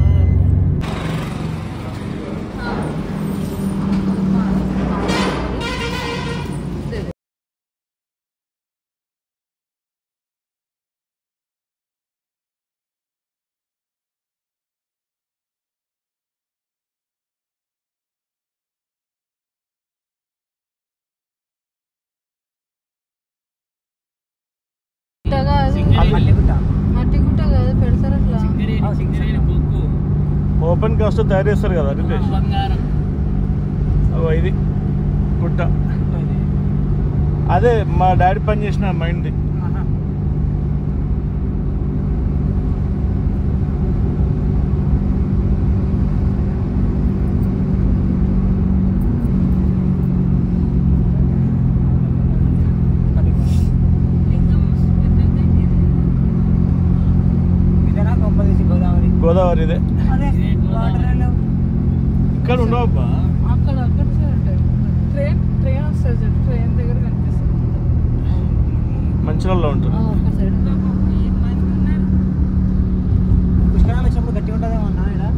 మట్టి గుట్ట కాదు, పెడతారు అట్లా. ఓపెన్ కాస్ట్ తయారు చేస్తారు కదా రితేష్. ఇది గుట్ట అదే మా డాడీ పని చేసిన మైండ్ది. గోదావరి ఇదే. ఇక్కడ ఉండవు అబ్బా. అక్కడ అక్కడ ట్రైన్ ట్రైన్ వస్తుంది, ట్రైన్ దగ్గర కనిపిస్తుంది. మంచిర్యాలలో ఉంటుంది. ఒక సైడ్ పుష్కరాలు వచ్చినప్పుడు గట్టి ఉంటుందేమో అన్నా ఇక్కడ.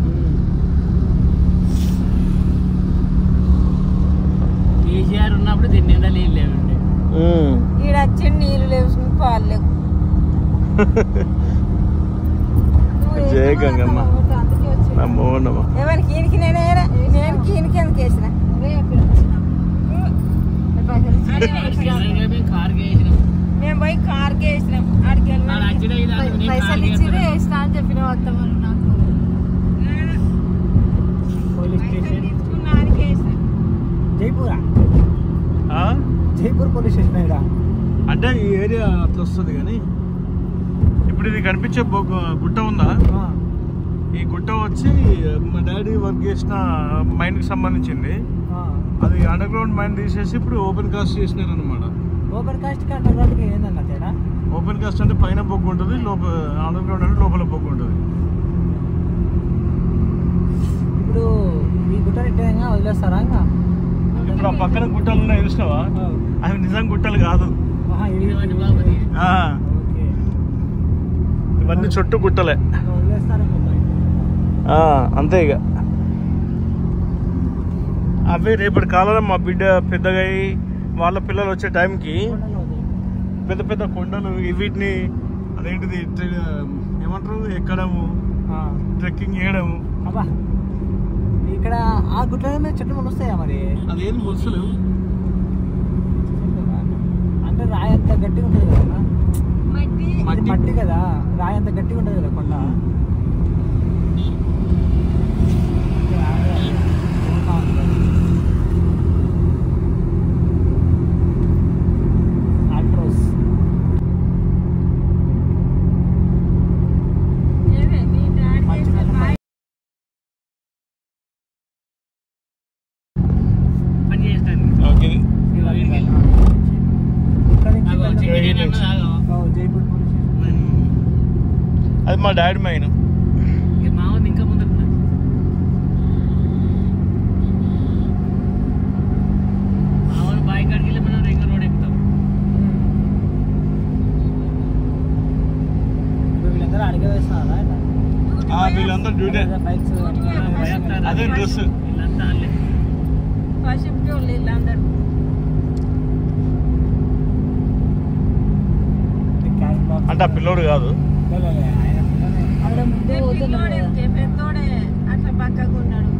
కేసీఆర్ ఉన్నప్పుడు దీని నిండా నీళ్ళు లేవండి. ఈడ వచ్చి నీళ్ళు లేవు, పాలు లేవు. జయ గంగమ్మ. నమో నమః. ఎవరికి ఈయనకి నేను ఈయనకి ఎందుకు వేసిన మేము పోయి కార్కి వేసినాం. ఆడికి పైసలు ఇచ్చి వేసినా అని చెప్పిన వస్తామని నాకు పోలీస్ స్టేషన్ తీసుకున్న ఆడికి వేసిన. జైపూరా? ఆ? జైపూర్ పోలీస్ స్టేషన్ ఇక్కడ. అంటే ఈ ఏరియా అట్లా వస్తుంది కానీ ఇప్పుడు ఇది కనిపించే గుట్ట ఉందా, ఈ గుట్ట వచ్చి మా డాడీ వర్క్ చేసిన మైన్కి సంబంధించింది. అది అండర్ గ్రౌండ్ మైన్ తీసేసి ఇప్పుడు ఓపెన్ కాస్ట్ చేసినారు అనమాట. ఓపెన్ కాస్ట్ అండర్ గ్రౌండ్కి ఏందన్న తేడా? ఓపెన్ కాస్ట్ అంటే పైన బొగ్గు ఉంటుంది, అండర్ గ్రౌండ్ అంటే లోపల బొగ్గు ఉంటుంది. ఇప్పుడు ఈ గుట్ట నిట్టంగా వదిలేస్తారా? ఇంకా ఇప్పుడు ఆ పక్కన గుట్టలు ఉన్నాయి చూసినావా, అవి నిజం గుట్టలు కాదు. ఆ, ఇవన్నీ చుట్టూ గుట్టలే. అంతే ఇక అవి రేపటి కాలంలో మా బిడ్డ పెద్దగా అయ్యి వాళ్ళ పిల్లలు వచ్చే టైంకి పెద్ద పెద్ద కొండలు వీటిని అదేంటిది ఏమంటారు ఎక్కడము, ట్రెక్కింగ్ చేయడము. అబ్బా ఇక్కడ ఆ గుట్ల మీద చెట్లు మొలుస్తాయా మరి? అదేం మొలుసలేవు అంటే రాయి అంత గట్టిగా ఉంటుంది కదా. మట్టి కదా, రాయి అంత గట్టిగా ఉంటుంది కదా కొండ. అది మా డాడీ మైన్. ఇంకా ముందు బైక్ మొత్తం డ్యూటీ. అదే డ్రెస్ అంటే ఆ పిల్లోడు కాదు. అట్లా పక్కకు ఉన్నాడు.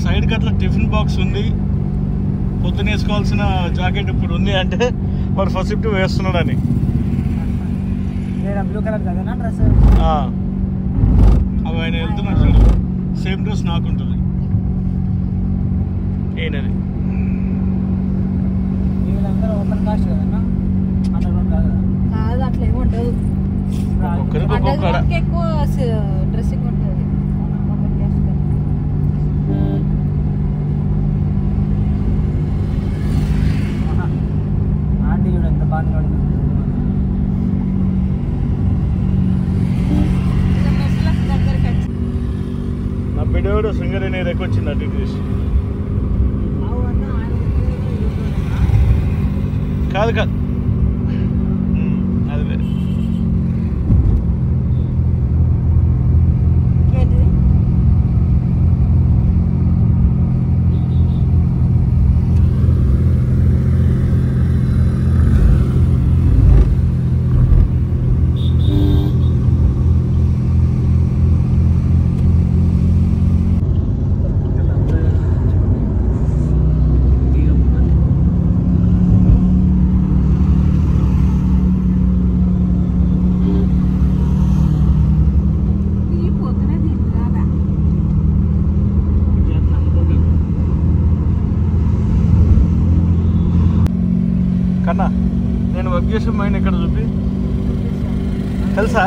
సైడ్ కి అట్లా టిఫిన్ బాక్స్ ఉంది. పొద్దున వేసుకోవాల్సిన జాకెట్ ఇప్పుడు ఉంది అంటే వాడు ఫస్ట్ షిఫ్ట్ వేస్తున్నాడు అని. బ్లూ కలర్ కదా డ్రెస్. అవి ఆయన వెళ్తున్నాడు చూడు. Same dress నాకుంటుంది. ఏనది వీళ్ళందరూ ఓపెన్ కాస్ట్ కదన్నా, అండర్గ్రౌండ్ కాదు. కాదు అట్లా ఏమి ఉండదు. ఒక్కొక్కరికి ఒక్కొక్క ఎక్కువ డ్రెస్సింగ్ ఉంటుంది. ఆంటీ చూడు ఎంత బాగా నా బిడ్డ సింగరేణి రెక్కొచ్చింది అటు ఇటు చేసి. కాదు కాదు అది వేరే. కన్నా నేను వర్క్ చేసే మైండ్ ఎక్కడ చూపి తెలుసా?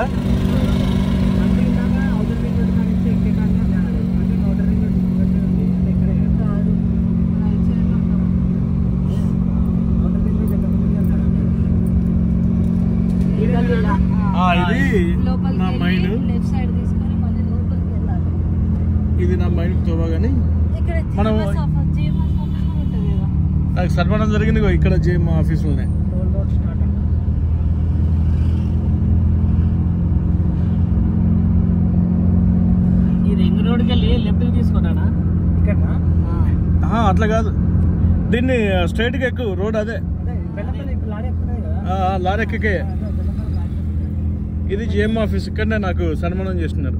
ఇది నా మైండ్. ఇది నా మైండ్ తోవగాని మనం నాకు సన్మానం జరిగింది ఇక్కడ జేఎం ఆఫీసులోనే. ఈ రింగ్ రోడ్కి వెళ్ళి లెఫ్ట్కి తీసుకున్నానా ఇక్కడ అట్లా కాదు, దీన్ని స్ట్రైట్గా ఎక్కువ రోడ్ అదే లారీ ఎక్కకే. ఇది జేఎం ఆఫీస్, ఇక్కడనే నాకు సన్మానం చేస్తున్నారు.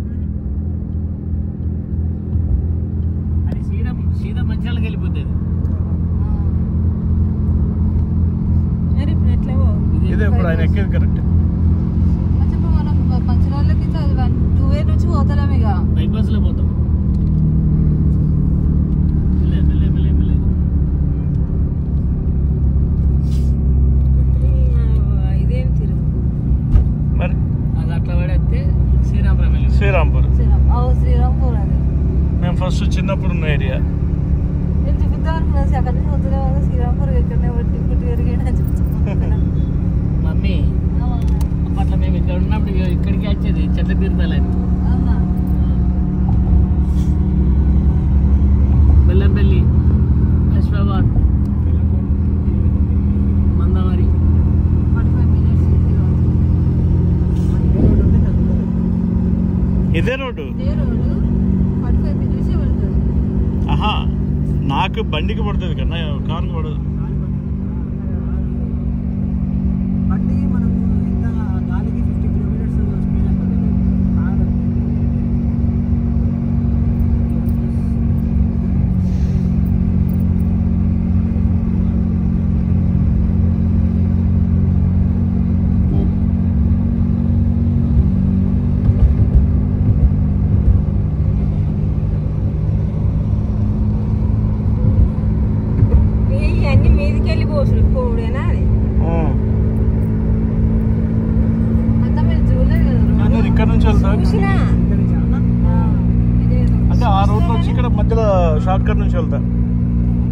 అది సీదా మంచాలకు వెళ్ళిపోతుంది. ఇదే ఇప్పుడు ఆయన ఎక్కేది కరెక్ట్. మంచిర్యాలకి 2A నుంచి పోతలేము ఇక. బైపాస్ లో పోతాం. ఇదేం తిరుగు మరి అది అట్లా పడేస్తే శ్రీరాంపురం వెళ్ళి శ్రీరాంపూర్. శ్రీరాంపూర్ అది మేము ఫస్ట్ చిన్నప్పుడు ఉన్న ఏరియా. నేను చూపిద్దాం అనుకున్నాను, అక్కడ నుంచి వద్దులే వాళ్ళు శ్రీరాంపూర్ ఎక్కడనే పట్టి పుట్టి పెరిగాడు చెప్తాను. మమ్మీ అప్పట్లో మేము ఇక్కడ ఉన్నప్పుడు ఇక్కడికి వచ్చేది చెట్ల తీర్థాలని. అవునా? బెల్లంపల్లి, అశ్వాబాద్, మందమారి. 45 minutes ఇదే రోడ్డు. ఇదే రోడ్డు 45 minutes వెళ్తుంది. ఆహా, నాకు బండికి పడుతుంది కన్నా కారుకి పడదు. బండి మనం ఎంత గాలికి 50 కిలోమీటర్స్ స్పీడ్ అనుకుంటుంది. ఇవన్నీ మీదకి వెళ్ళి పోవుడేనా అది? అంతా మీరు చూడలేదు కదా నేను ఇక్కడ నుంచి వెళ్తా చూసినా ఇదే అంటే ఆ రోడ్ నుంచి ఇక్కడ మధ్యలో షార్ట్ కట్ నుంచి వెళ్తా.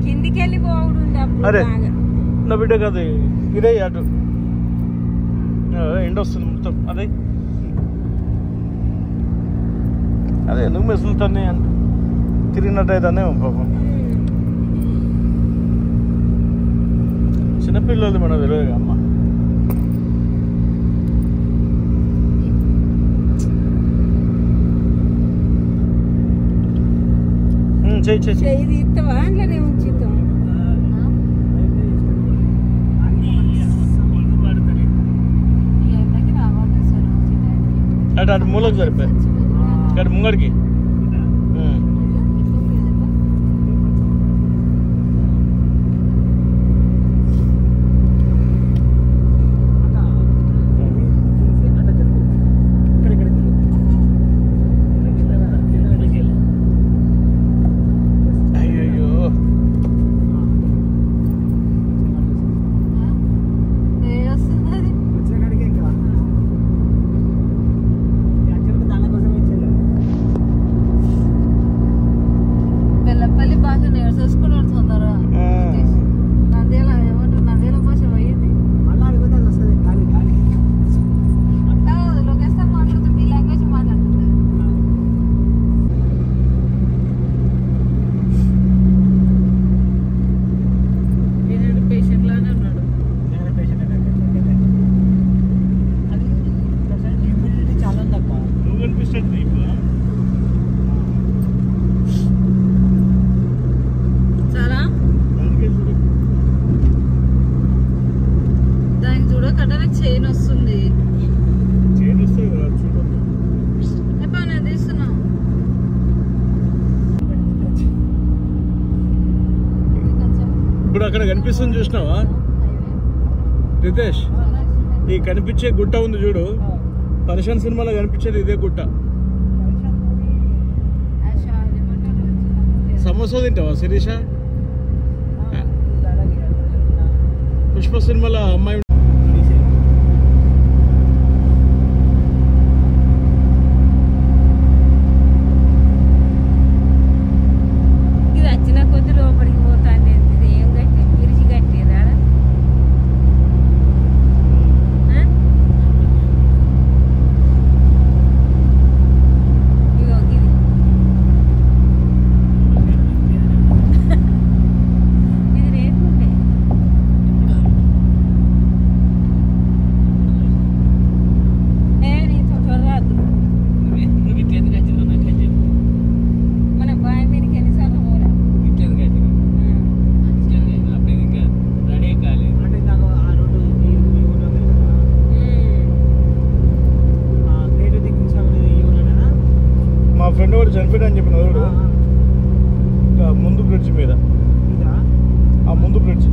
కిందికి వెళ్ళి పోవుడు ఉండే అప్పుడు అరే బాగా. నా బిడ్డ కాదు ఇదే అటు ఎండ వస్తుంది మొత్తం. అదే అదే ఎందుకు మెసులుతానే తిరిగినట్టు అయితేనే పాపం. చిన్నపిల్లలు మనం తెలియదు అమ్మ. చెయ్యి ఇది ఇస్తావా అందులోనే ఉంచుతాం. అటు మూలకు సరిపోయి ఇక్కడ ముంగడికి చైన్ వస్తుంది తీస్తున్నాం. ఇప్పుడు అక్కడ కనిపిస్తుంది చూసినావా రితేష్? ఈ కనిపించే గుట్ట ఉంది చూడు, పర్షియన్ సినిమాలో కనిపించేది ఇదే గుట్ట. సమోసా తింటావా శిరీష? పుష్ప సినిమాలో అమ్మాయి ఫ్రెండ్ వాడు చనిపోయాడు అని చెప్పిన వాడు ఇంకా ముందు బ్రిడ్జ్ మీద, ఆ ముందు బ్రిడ్జ్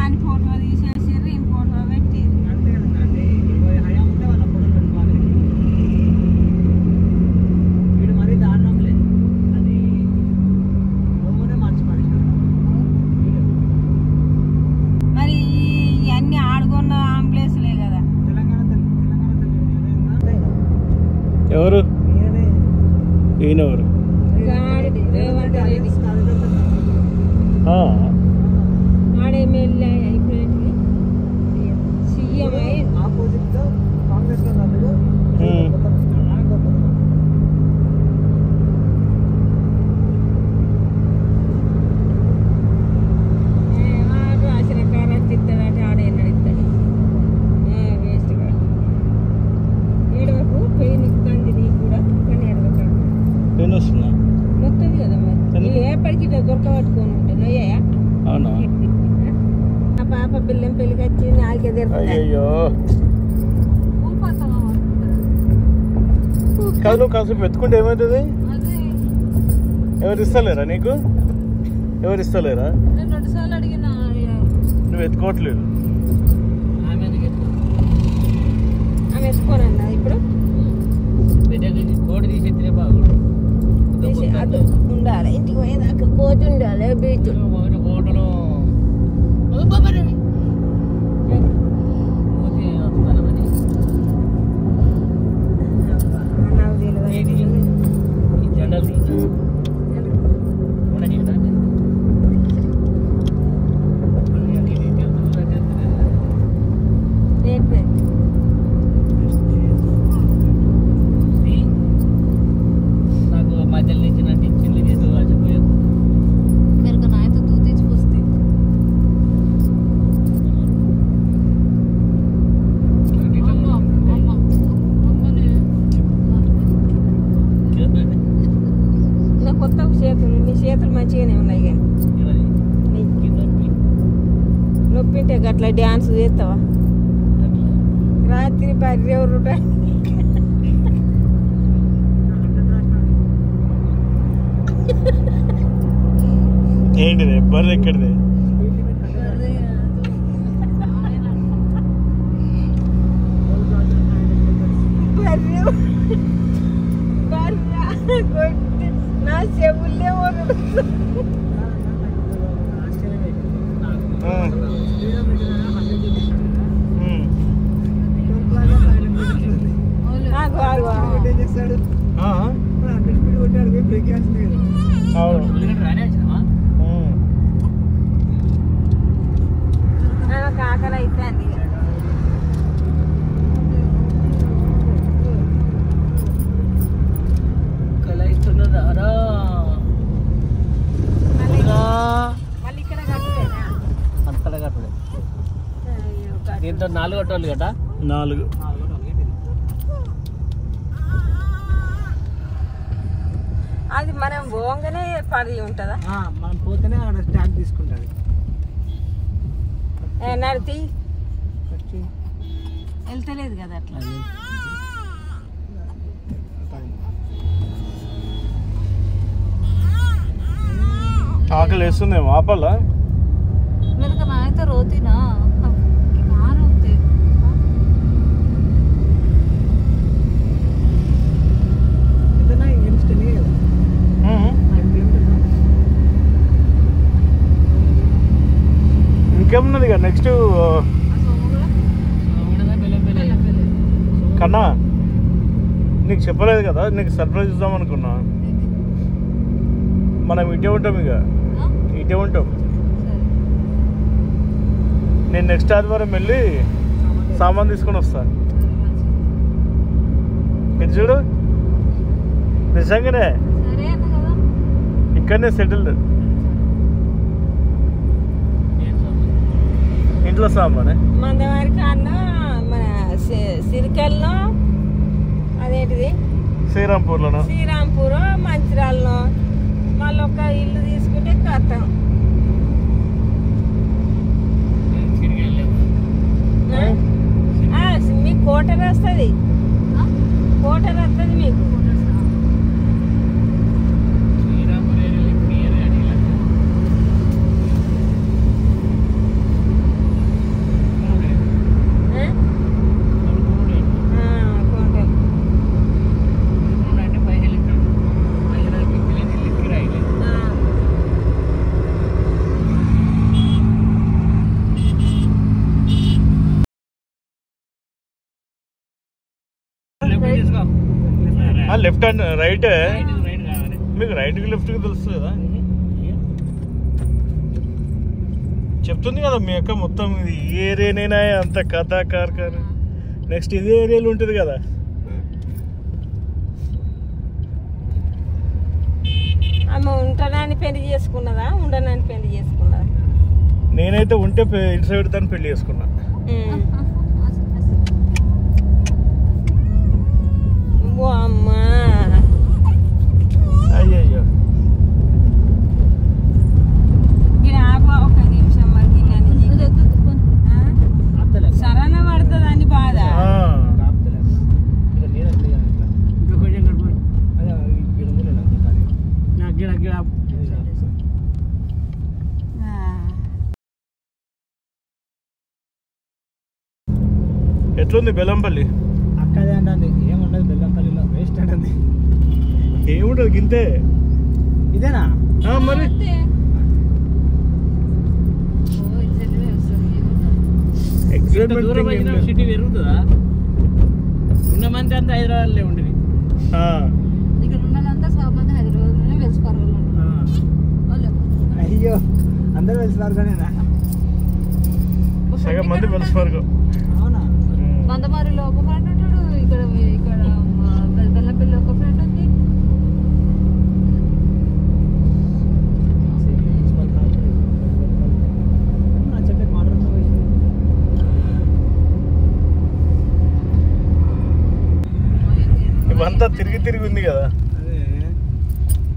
అని ఫోటో తీసేసి ఫోటో పెట్టి మరి ఇవన్నీ ఆడుకున్న ఆంబులెన్స్లే కదా. ఎవరు ఈయనెవరు? రేవంత్ రెడ్డి ఆడెమ్మెల్యే అయిపోయింది, సీఎం అయి రాసిన కారణం ఇస్తాడంటే ఆడ ఎన్నడు ఇస్తాడు వేస్ట్గా. ఏడవకు పెయిన్ ఇస్తుంది నీకు కూడా, కానీ ఎడవకాడు పెయిన్ వస్తుందా? మొత్తం కదా మరి ఎప్పటికీ దొరకబట్టుకొని ఉంటాను. అయ్యా అవునా? ఆ పాప పిల్లం పెళ్ళికి వచ్చింది ఆకే అయ్యో కాదు, నువ్వు కాసేపు ఎత్తుకుంటే ఏమవుతుంది? ఎవరు ఇస్తలేరా నీకు? ఎవరు ఇస్తలేరా? 2 సార్లు అడిగినా నువ్వు ఎత్తుకోవట్లేదు. ఆమె ఎత్తుకోనన్నా ఇప్పుడు కోడి తీసి ఎత్తినే బాగుండు. అటు ఉండాలి, ఇంటికి పోయేదాకా కోతి ఉండాలి. బీచ్ కోటలో జెండాలు నాకు మధ్యలో నుంచి నన్ను చిల్లు చేసి వచ్చిపోయారు. मेरे को ना है तो చేతులు మంచిగానే ఉన్నాయి కానీ నొప్పి ఉంటే గట్లా డ్యాన్స్ చేస్తావా రాత్రి బర్రె ఎవరు ఏంటిది బర్రె ఎక్కడిది నా చెవులే ఆకలి అయిపోయింది మళ్ళీ ఇక్కడ కట్టులేనా అంతటా కట్టలే దీంతో 4 కట్టాలి కదా 4 అది మనం పోగానే పడి ఉంటుందా మనం పోతేనే అక్కడ స్టార్ట్ తీసుకుంటుంది నడితే వెళ్తలేదు కదా అట్లా ఆకలి వేస్తుందేమో ఆపాలా मेरे को ना तो रोती ना कहाँ रोते इतना इंस्टेंट नहीं है 5 किलोमीटर ఇంకేమున్నది ఇక నెక్స్ట్ కన్నా నీకు చెప్పలేదు కదా నీకు సర్ప్రైజ్ ఇద్దాం అనుకున్నా మనం ఇటే ఉంటాం ఇక ఇటే ఉంటాం నేను నెక్స్ట్ ఆదివారం వెళ్ళి సామాన్ తీసుకొని వస్తా ఇది చూడు నిజంగానే ఇక్కడనే సెటిల్డ్ ఇంట్లో సామానే మందవారి కాడలో మన సిరికల్లో అదేంటిది శ్రీరాంపూర్లోనో శ్రీరాంపూర్ మంచిర్యాలలో మళ్ళీ ఒక ఇల్లు తీసుకుంటే కథం మీకు కోటర్ వస్తుంది కోటర్ వస్తుంది మీకు లెఫ్ట్ హ్యాండ్ రైట్ మీకు రైట్కి లెఫ్ట్కి తెలుస్తుంది కదా చెప్తుంది కదా మీ అక్క మొత్తం ఇది ఏ ఏరియానైనా అంత కథ కార్ఖానా నెక్స్ట్ ఇదే ఏరియాలో ఉంటుంది కదా ఆమె ఉంటానని పెళ్లి చేసుకున్నదా ఉండనని పెళ్లి చేసుకున్నదా నేనైతే ఉంటే ఇటు సైడ్ దాన్ని పెళ్లి చేసుకున్నా అమ్మా అయ్యయ్యో ఒక నిమిషం వరకు సరణ పడుతుందని బాధ ఎట్లుంది బెల్లంపల్లి అక్కడే అంటుంది ఏముండదు బెల్లంపల్లిలో వేస్ట్ అంటుంది ఏముంటది గింతే ఇదేనా మరి సిటీ పెరుగుతుందా ఉన్న మంది అంతా హైదరాబాద్లో ఉండేది ఇక్కడ ఉన్నదంతా సగం మంది హైదరాబాద్లోనే వెలుసుకోరు అయ్యో అందరూ వెళ్తున్నారు కానీ సగం మంది వెలుసుకోరు అవునా మందమారిలో ఒక ఫ్రెండ్ ఉంటాడు ఇక్కడ ఇక్కడ బెల్లంపల్లి ఒక ఫ్రెండ్ ఉంది ఇవంతా తిరిగి తిరిగి ఉంది కదా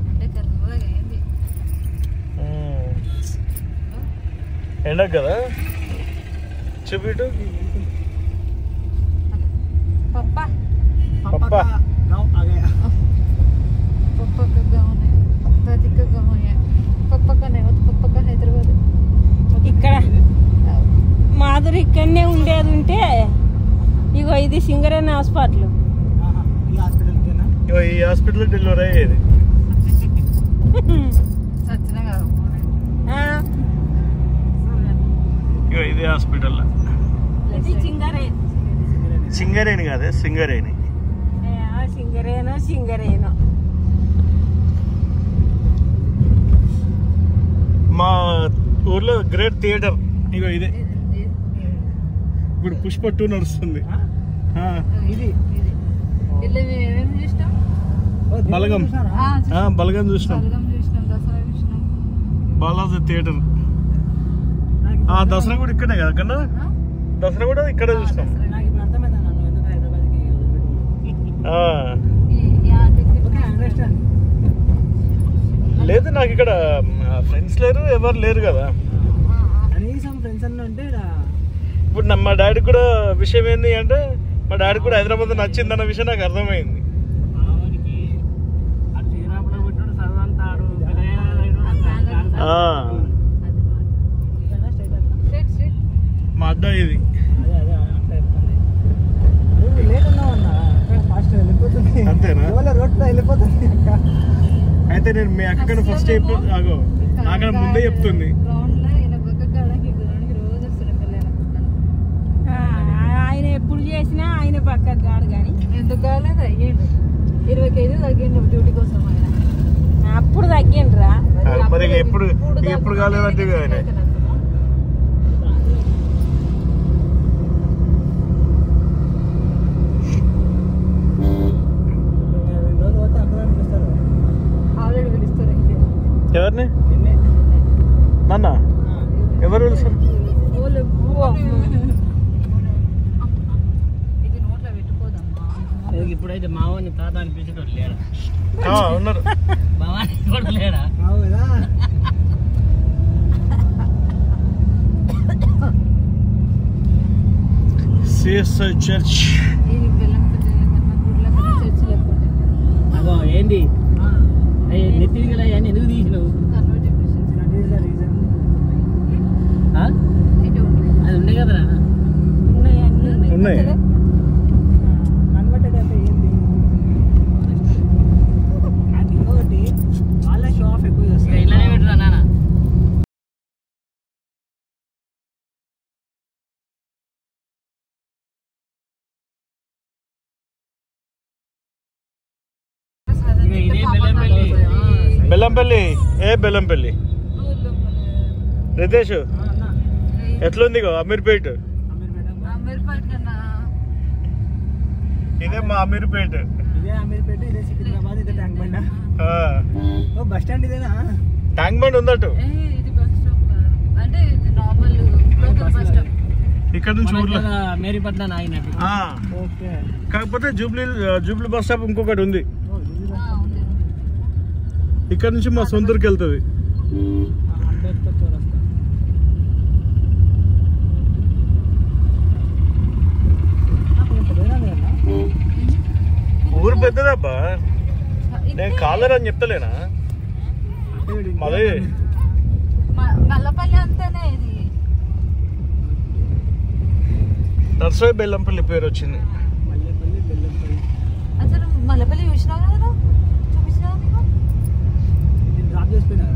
అంటే కర్రగా అయింది ఎండకు కదా చూపిటు पप्पा पप्पा गाँव आ गया पप्पा का गाँव है दादी का गाँव है पप्पा का नहीं पप्पा का हैदराबाद ఇక్కడ మాధురి ఇక్కడనే ఉండేది ఉంటే ఇగో ఇది సింగరేణి హాస్పిటల్ ये हॉस्पिटल के ना ఈ హాస్పిటల్ డెలివరీ అయ్యేది ఇది హాస్పిటల్ ఇది సింగరేణి సింగరేణి కాదే సింగరేణి సింగరేణో మా ఊర్లో గ్రేట్ థియేటర్ ఇగో ఇదే ఇప్పుడు పుష్ప 2 నడుస్తుంది ఇది బలగం బలగం చూసినాం బాలాజీ థియేటర్ దసరా కూడా ఇక్కడే కదా కన్నా దసరా కూడా ఇక్కడే చూసినాం నాకు ఇప్పుడు అర్థమైందా నన్ను ఎందుకు హైదరాబాద్కి అండర్స్టాండ్ లేదు నాకు ఇక్కడ ఫ్రెండ్స్ లేరు ఎవరు లేరు కదా కనీసం ఫ్రెండ్స్ అన్న ఉంటే ఇప్పుడు మా డాడీకి కూడా విషయం ఏంటి అంటే మా డాడీకి కూడా హైదరాబాద్ నచ్చిందన్న విషయం నాకు అర్థమైంది మావాడికి అటు శ్రీరాములో పెట్టాడు చదవంతాడు మా అడ్డా ఇది అదే అదే నువ్వు లేట్ ఉన్నావన్నా ఫాస్ట్ వెళ్ళిపోతుంది అంతేనా రోడ్లో వెళ్ళిపోతుంది అయితే నేను మీ అక్కడ ఫస్ట్ ఆగో నాకన్నా ముందే చెప్తుంది ఆయన ఎప్పుడు చేసినా ఆయన పక్కకు కాడు కానీ ఎందుకు కాలేదు అయ్యిండు 20 కేజీలు తగ్గిండు డ్యూటీ కోసం ఆయన అప్పుడు తగ్గిండ్రా మరి ఎప్పుడు కాలేదంటే ఆయన ఆల్రెడీ పిలుస్తారు ఎవరిని నాన్న ఎవరు పిలుస్తారు ఇది నోట్లో పెట్టుకోదమ్మా ఇప్పుడైతే మావాడిని తాత అనిపించడం లేడా ఉన్నారు మావాడిని కూడా లేడా అవునా సిఎస్ఐ చర్చ్ ఇది బెల్లం గుడ్ల చర్చి లేకపోతే అగో ఏంది నెత్తిది కదా అని ఎందుకు తీసినావు converted Christians that is the reason ఆ? ఇది ఉంది అది ఉండే కదరా ఉన్నాయి అన్ని ఉన్నాయి. కన్వర్టెడ్ అంటే ఏంది అండ్ ఇంకొకటి వాళ్ళ షో ఆఫ్ ఎక్కువ ఇక చేస్తారు ఇలానే పెట్టురా నాన్న ఇక ఇదే బెల్లంపల్లి బెల్లంపల్లి బెల్లంపల్లి రితేష్ ఎట్లుంది అమీర్పేట్ అమీర్పేట్ కన్నా ఇదే మా అమీర్పేట్ ఇదే అమీర్పేట ఇదే సికింద్రాబాద్ ఇదే ట్యాంక్ బండ్ ఓ బస్ స్టాండ్ ఇదేనా ట్యాంక్ బండ్ ఉందట ఇది బస్ స్టాప్ కాదు అంటే నార్మల్ లోకల్ బస్ స్టాప్ ఇక్కడ నుంచి ఊర్లో మేరీపట్నం ఆగినట్టు ఓకే కాకపోతే జూబ్లీ బస్ స్టాప్ ఇంకొకటి ఉంది ఉంది ఇక్కడ నుంచి మా సొంతూరుకి వెళ్తుంది అంబేద్కర్ చౌరస్తా ఊరు పెద్దదబ్బా నేను కాలర్ అని చెప్తలేనా మళ్ళీ మల్లపల్లి అంతానే ఇది నర్సరీ బెల్లంపల్లి పేరు వచ్చింది మల్లెపల్లి బెల్లంపల్లి అసలు మల్లపల్లి చూసినావు కదా నువ్వు? చూపించినావా నీకు? నేను డ్రాప్ చేసిపోయినా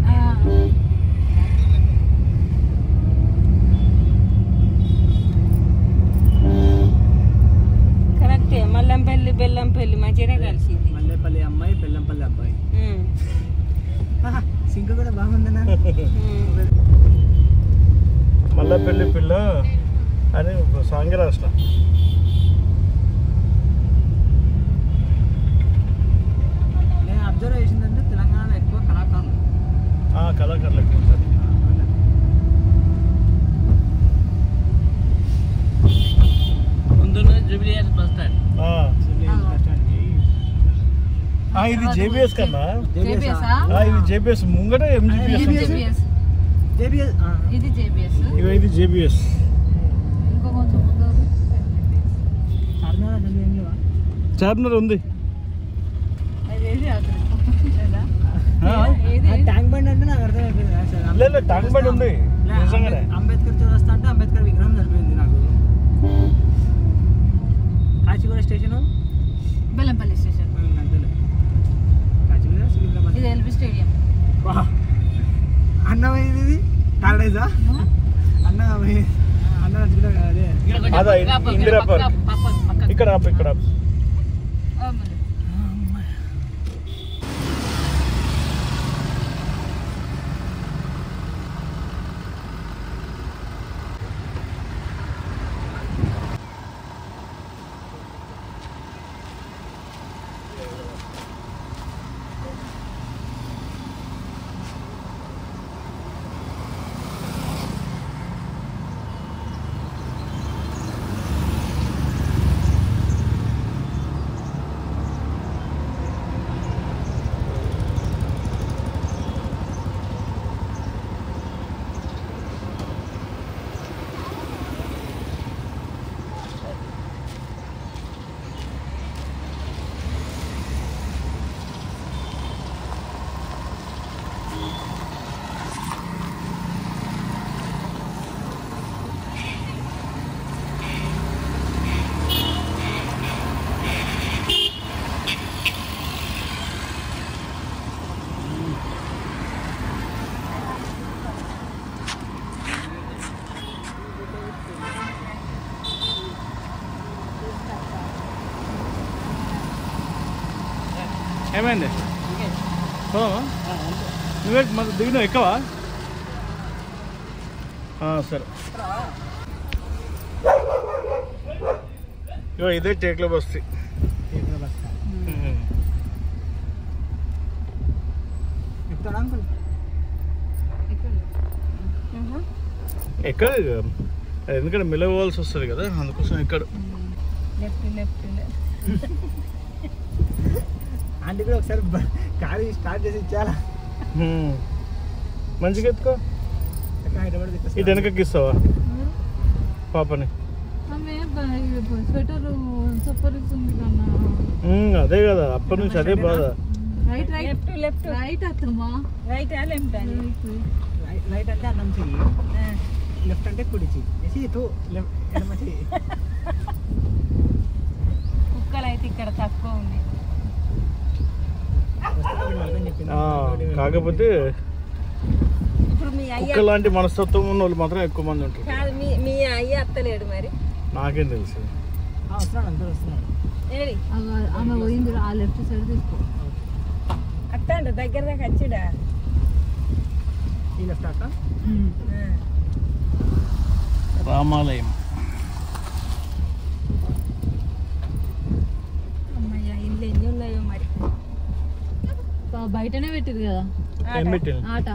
కరెక్టే మల్లంపల్లి బెల్లంపల్లి మంచిగానే కలిసింది మల్లెపల్లి అమ్మాయి బెల్లంపల్లి అబ్బాయి సింక్ కూడా బాగుందన్నా మల్లపల్లి పిల్ల అని ఒక సాంగ్ రాసిన నేను అబ్జర్వ్ చేసిందంటే తెలంగాణలో ఎక్కువ కళాకారులు కళాకారులు ఎక్కువ ఉంటారు. ముందు జూబిలీ బస్ స్టాండ్ ఇది జేబీఎస్ కన్నా JBS ఆ? ఇది జేబీఎస్ ముంగట ఎంజీబీఎస్ JBS. ఇది జేబిఎస్. ఇగో ఇది జేబిఎస్. ఇంకో కొంచెం ముందు చార్మినార్ ఉంది. అదేది అసలు లేదా? ట్యాంక్ బండ్ అంటే నాకు అర్థమైపోయింది. లేదు ట్యాంక్ బండ్ ఉంది నిజంగానే. అంబేద్కర్ చౌరస్తా అంటే అంబేద్కర్ విగ్రహం సరిపోయింది నాకు. Kachiguda station, Bellampalli station. కాచిగూడ సికింద్రాబాద్. ఇది ఎల్బీ స్టేడియం. అన్నమైంది ఇది ప్యారడైజా? అన్న అదే ఇందిరా పార్క్. ఇక్కడ ఇక్కడ ఏమైంది? పోదామా? నువ్వే మరి దిగినావు ఎక్కవా? సరే. ఇగో ఇదే టేక్లో బస్తీ. ఎక్కడ ఎందుకంటే మెలగవలసి వస్తుంది కదా, అందుకోసం ఇక్కడ ఆంటీ కూడా ఒకసారి కారు స్టార్ట్ చేసి ఇచ్చారా? మంచిగా ఎత్తుకో. ఇటు వెనకకి ఇస్తావా పాపని? స్వెటర్ సూపర్స్తుంది కన్నా. అదే కదా అప్పటి నుంచి అదే బాధ. రైట్ రైట్ లెఫ్ట్ రైట్ అత్తమ్మా. రైట్ లెఫ్ట్ అని రైట్ అంటే అన్నం చెయ్యి, లెఫ్ట్ అంటే కుడి చెయ్యి, ఎడమ చెయ్యి. కుక్కలు అయితే ఇక్కడ తక్కువ ఉంది. కాకపోతే ఇప్పుడు మీ కుక్క లాంటి మనస్తత్వం ఉన్న వాళ్ళు మాత్రం ఎక్కువ మంది ఉంటారు. మీ అయ్య అత్తలేడు మరి, నాకేం తెలుసు. ఆమె పోయింది ఆ లెఫ్ట్ సైడ్ తీసుకో. అత్త అంట దగ్గర దాకా వచ్చిడా? ఈ లెఫ్ట్ అక్క రామాలయం. అమ్మయ్య ఇంట్లో ఎన్ని ఉన్నాయో మరి. బయటనే పెట్టింది కదా ఏం పెట్టింది? ఆట.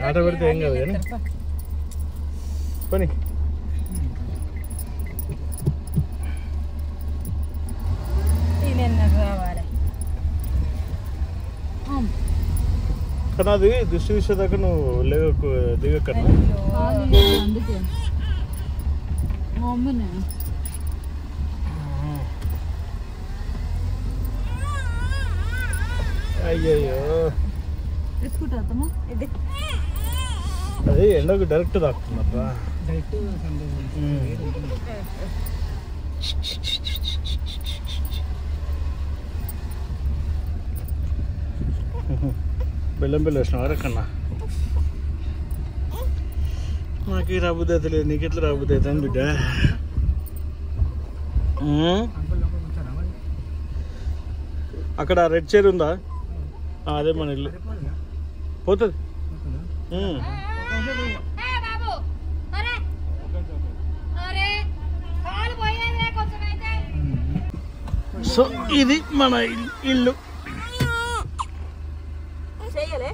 ఆట పెడితే ఏం కాదు కానీ పని. రావాలి కానీ అది దృష్టి విషయదాకా నువ్వు దిగక్కన్నా. అందుకే మా అమ్మనే అయ్యయ్యో ఎత్తుకుంటా ఇది. అది ఎండకు డైరెక్ట్ తాకుతున్నప్ప. బెల్లం బెల్లం వేసినావా రకన్నా? నాకు ఈ రాబుద్ది అయితే లేదు, నీకు ఎట్లా రాబుద్ది అవుతాను బిడ్డ? అక్కడ రెడ్ చైర్ ఉందా? అదే మన ఇల్లు పోతుంది. సో ఇది మన ఇల్లు. చేయలే